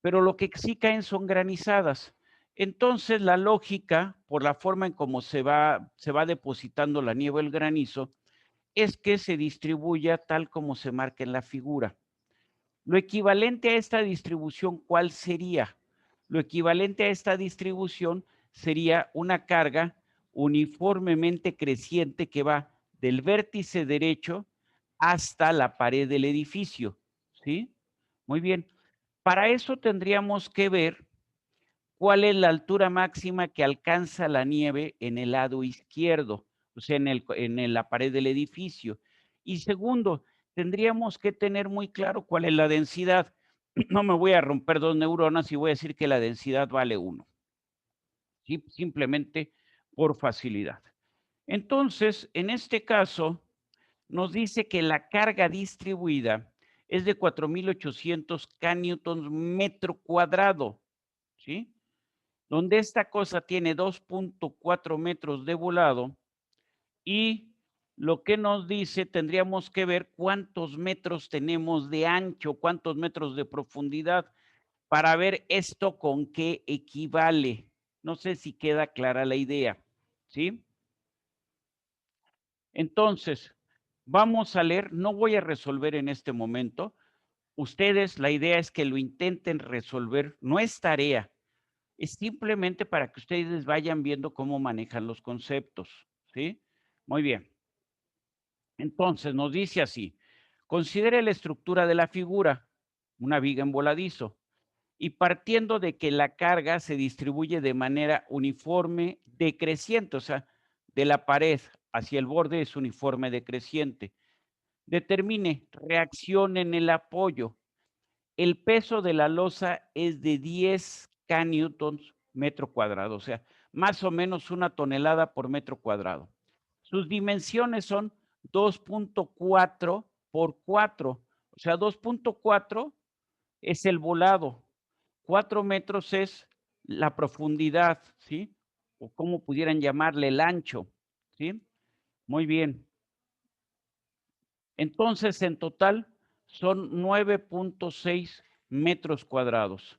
pero lo que sí caen son granizadas. Entonces, la lógica, por la forma en cómo se va depositando la nieve o el granizo, es que se distribuya tal como se marca en la figura. Lo equivalente a esta distribución, ¿cuál sería? Lo equivalente a esta distribución sería una carga uniformemente creciente que va del vértice derecho hasta la pared del edificio, ¿sí? Muy bien. Para eso tendríamos que ver cuál es la altura máxima que alcanza la nieve en el lado izquierdo, o sea, en la pared del edificio. Y segundo, tendríamos que tener muy claro cuál es la densidad. No me voy a romper 2 neuronas y voy a decir que la densidad vale 1. ¿Sí? Simplemente por facilidad. Entonces, en este caso, nos dice que la carga distribuida es de 4,800 canewtons metro cuadrado, ¿sí? Donde esta cosa tiene 2.4 metros de volado, y lo que nos dice, tendríamos que ver cuántos metros tenemos de ancho, cuántos metros de profundidad. para ver esto con qué equivale. No sé si queda clara la idea, ¿sí? Entonces, vamos a leer, no voy a resolver en este momento. Ustedes, la idea es que lo intenten resolver, no es tarea, es simplemente para que ustedes vayan viendo cómo manejan los conceptos, ¿sí? Muy bien. Entonces, nos dice así, considere la estructura de la figura, una viga en voladizo, y partiendo de que la carga se distribuye de manera uniforme decreciente, o sea, de la pared hacia el borde es uniforme decreciente. Determine reacción en el apoyo. El peso de la losa es de 10 kilonewtons metro cuadrado, o sea, más o menos 1 tonelada por metro cuadrado. Sus dimensiones son 2.4 por 4, o sea, 2.4 es el volado, 4 metros es la profundidad, ¿sí? O como pudieran llamarle el ancho, ¿sí? Muy bien. Entonces, en total son 9.6 metros cuadrados.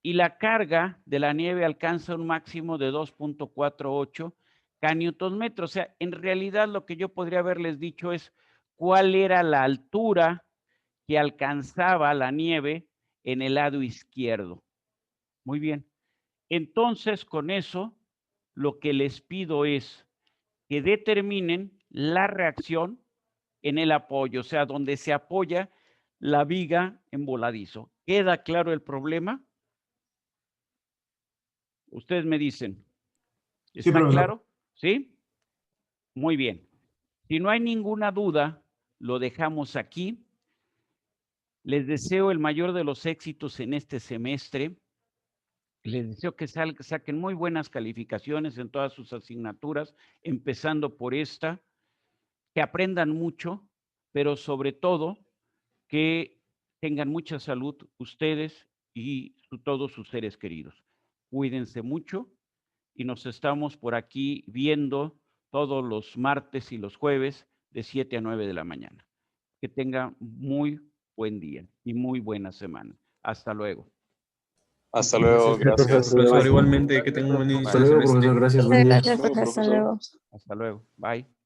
Y la carga de la nieve alcanza un máximo de 2.48 kilonewton metros. O sea, en realidad lo que yo podría haberles dicho es cuál era la altura que alcanzaba la nieve en el lado izquierdo. Muy bien. Entonces, con eso, lo que les pido es que determinen la reacción en el apoyo, o sea, donde se apoya la viga en voladizo. ¿Queda claro el problema? Ustedes me dicen. ¿Está profesor. claro? ¿Sí? Muy bien. Si no hay ninguna duda, lo dejamos aquí. Les deseo el mayor de los éxitos en este semestre. Les deseo que saquen muy buenas calificaciones en todas sus asignaturas, empezando por esta, que aprendan mucho, pero sobre todo que tengan mucha salud ustedes y todos sus seres queridos. Cuídense mucho y nos estamos por aquí viendo todos los martes y los jueves de 7 a 9 de la mañana. Que tengan muy buen día y muy buena semana. Hasta luego. Hasta luego, gracias. Profesor, Igualmente, que tengan un buen inicio Hasta de luego, semestre. profesor. Gracias. Buen día. Hasta luego, profesor. Hasta luego. Bye.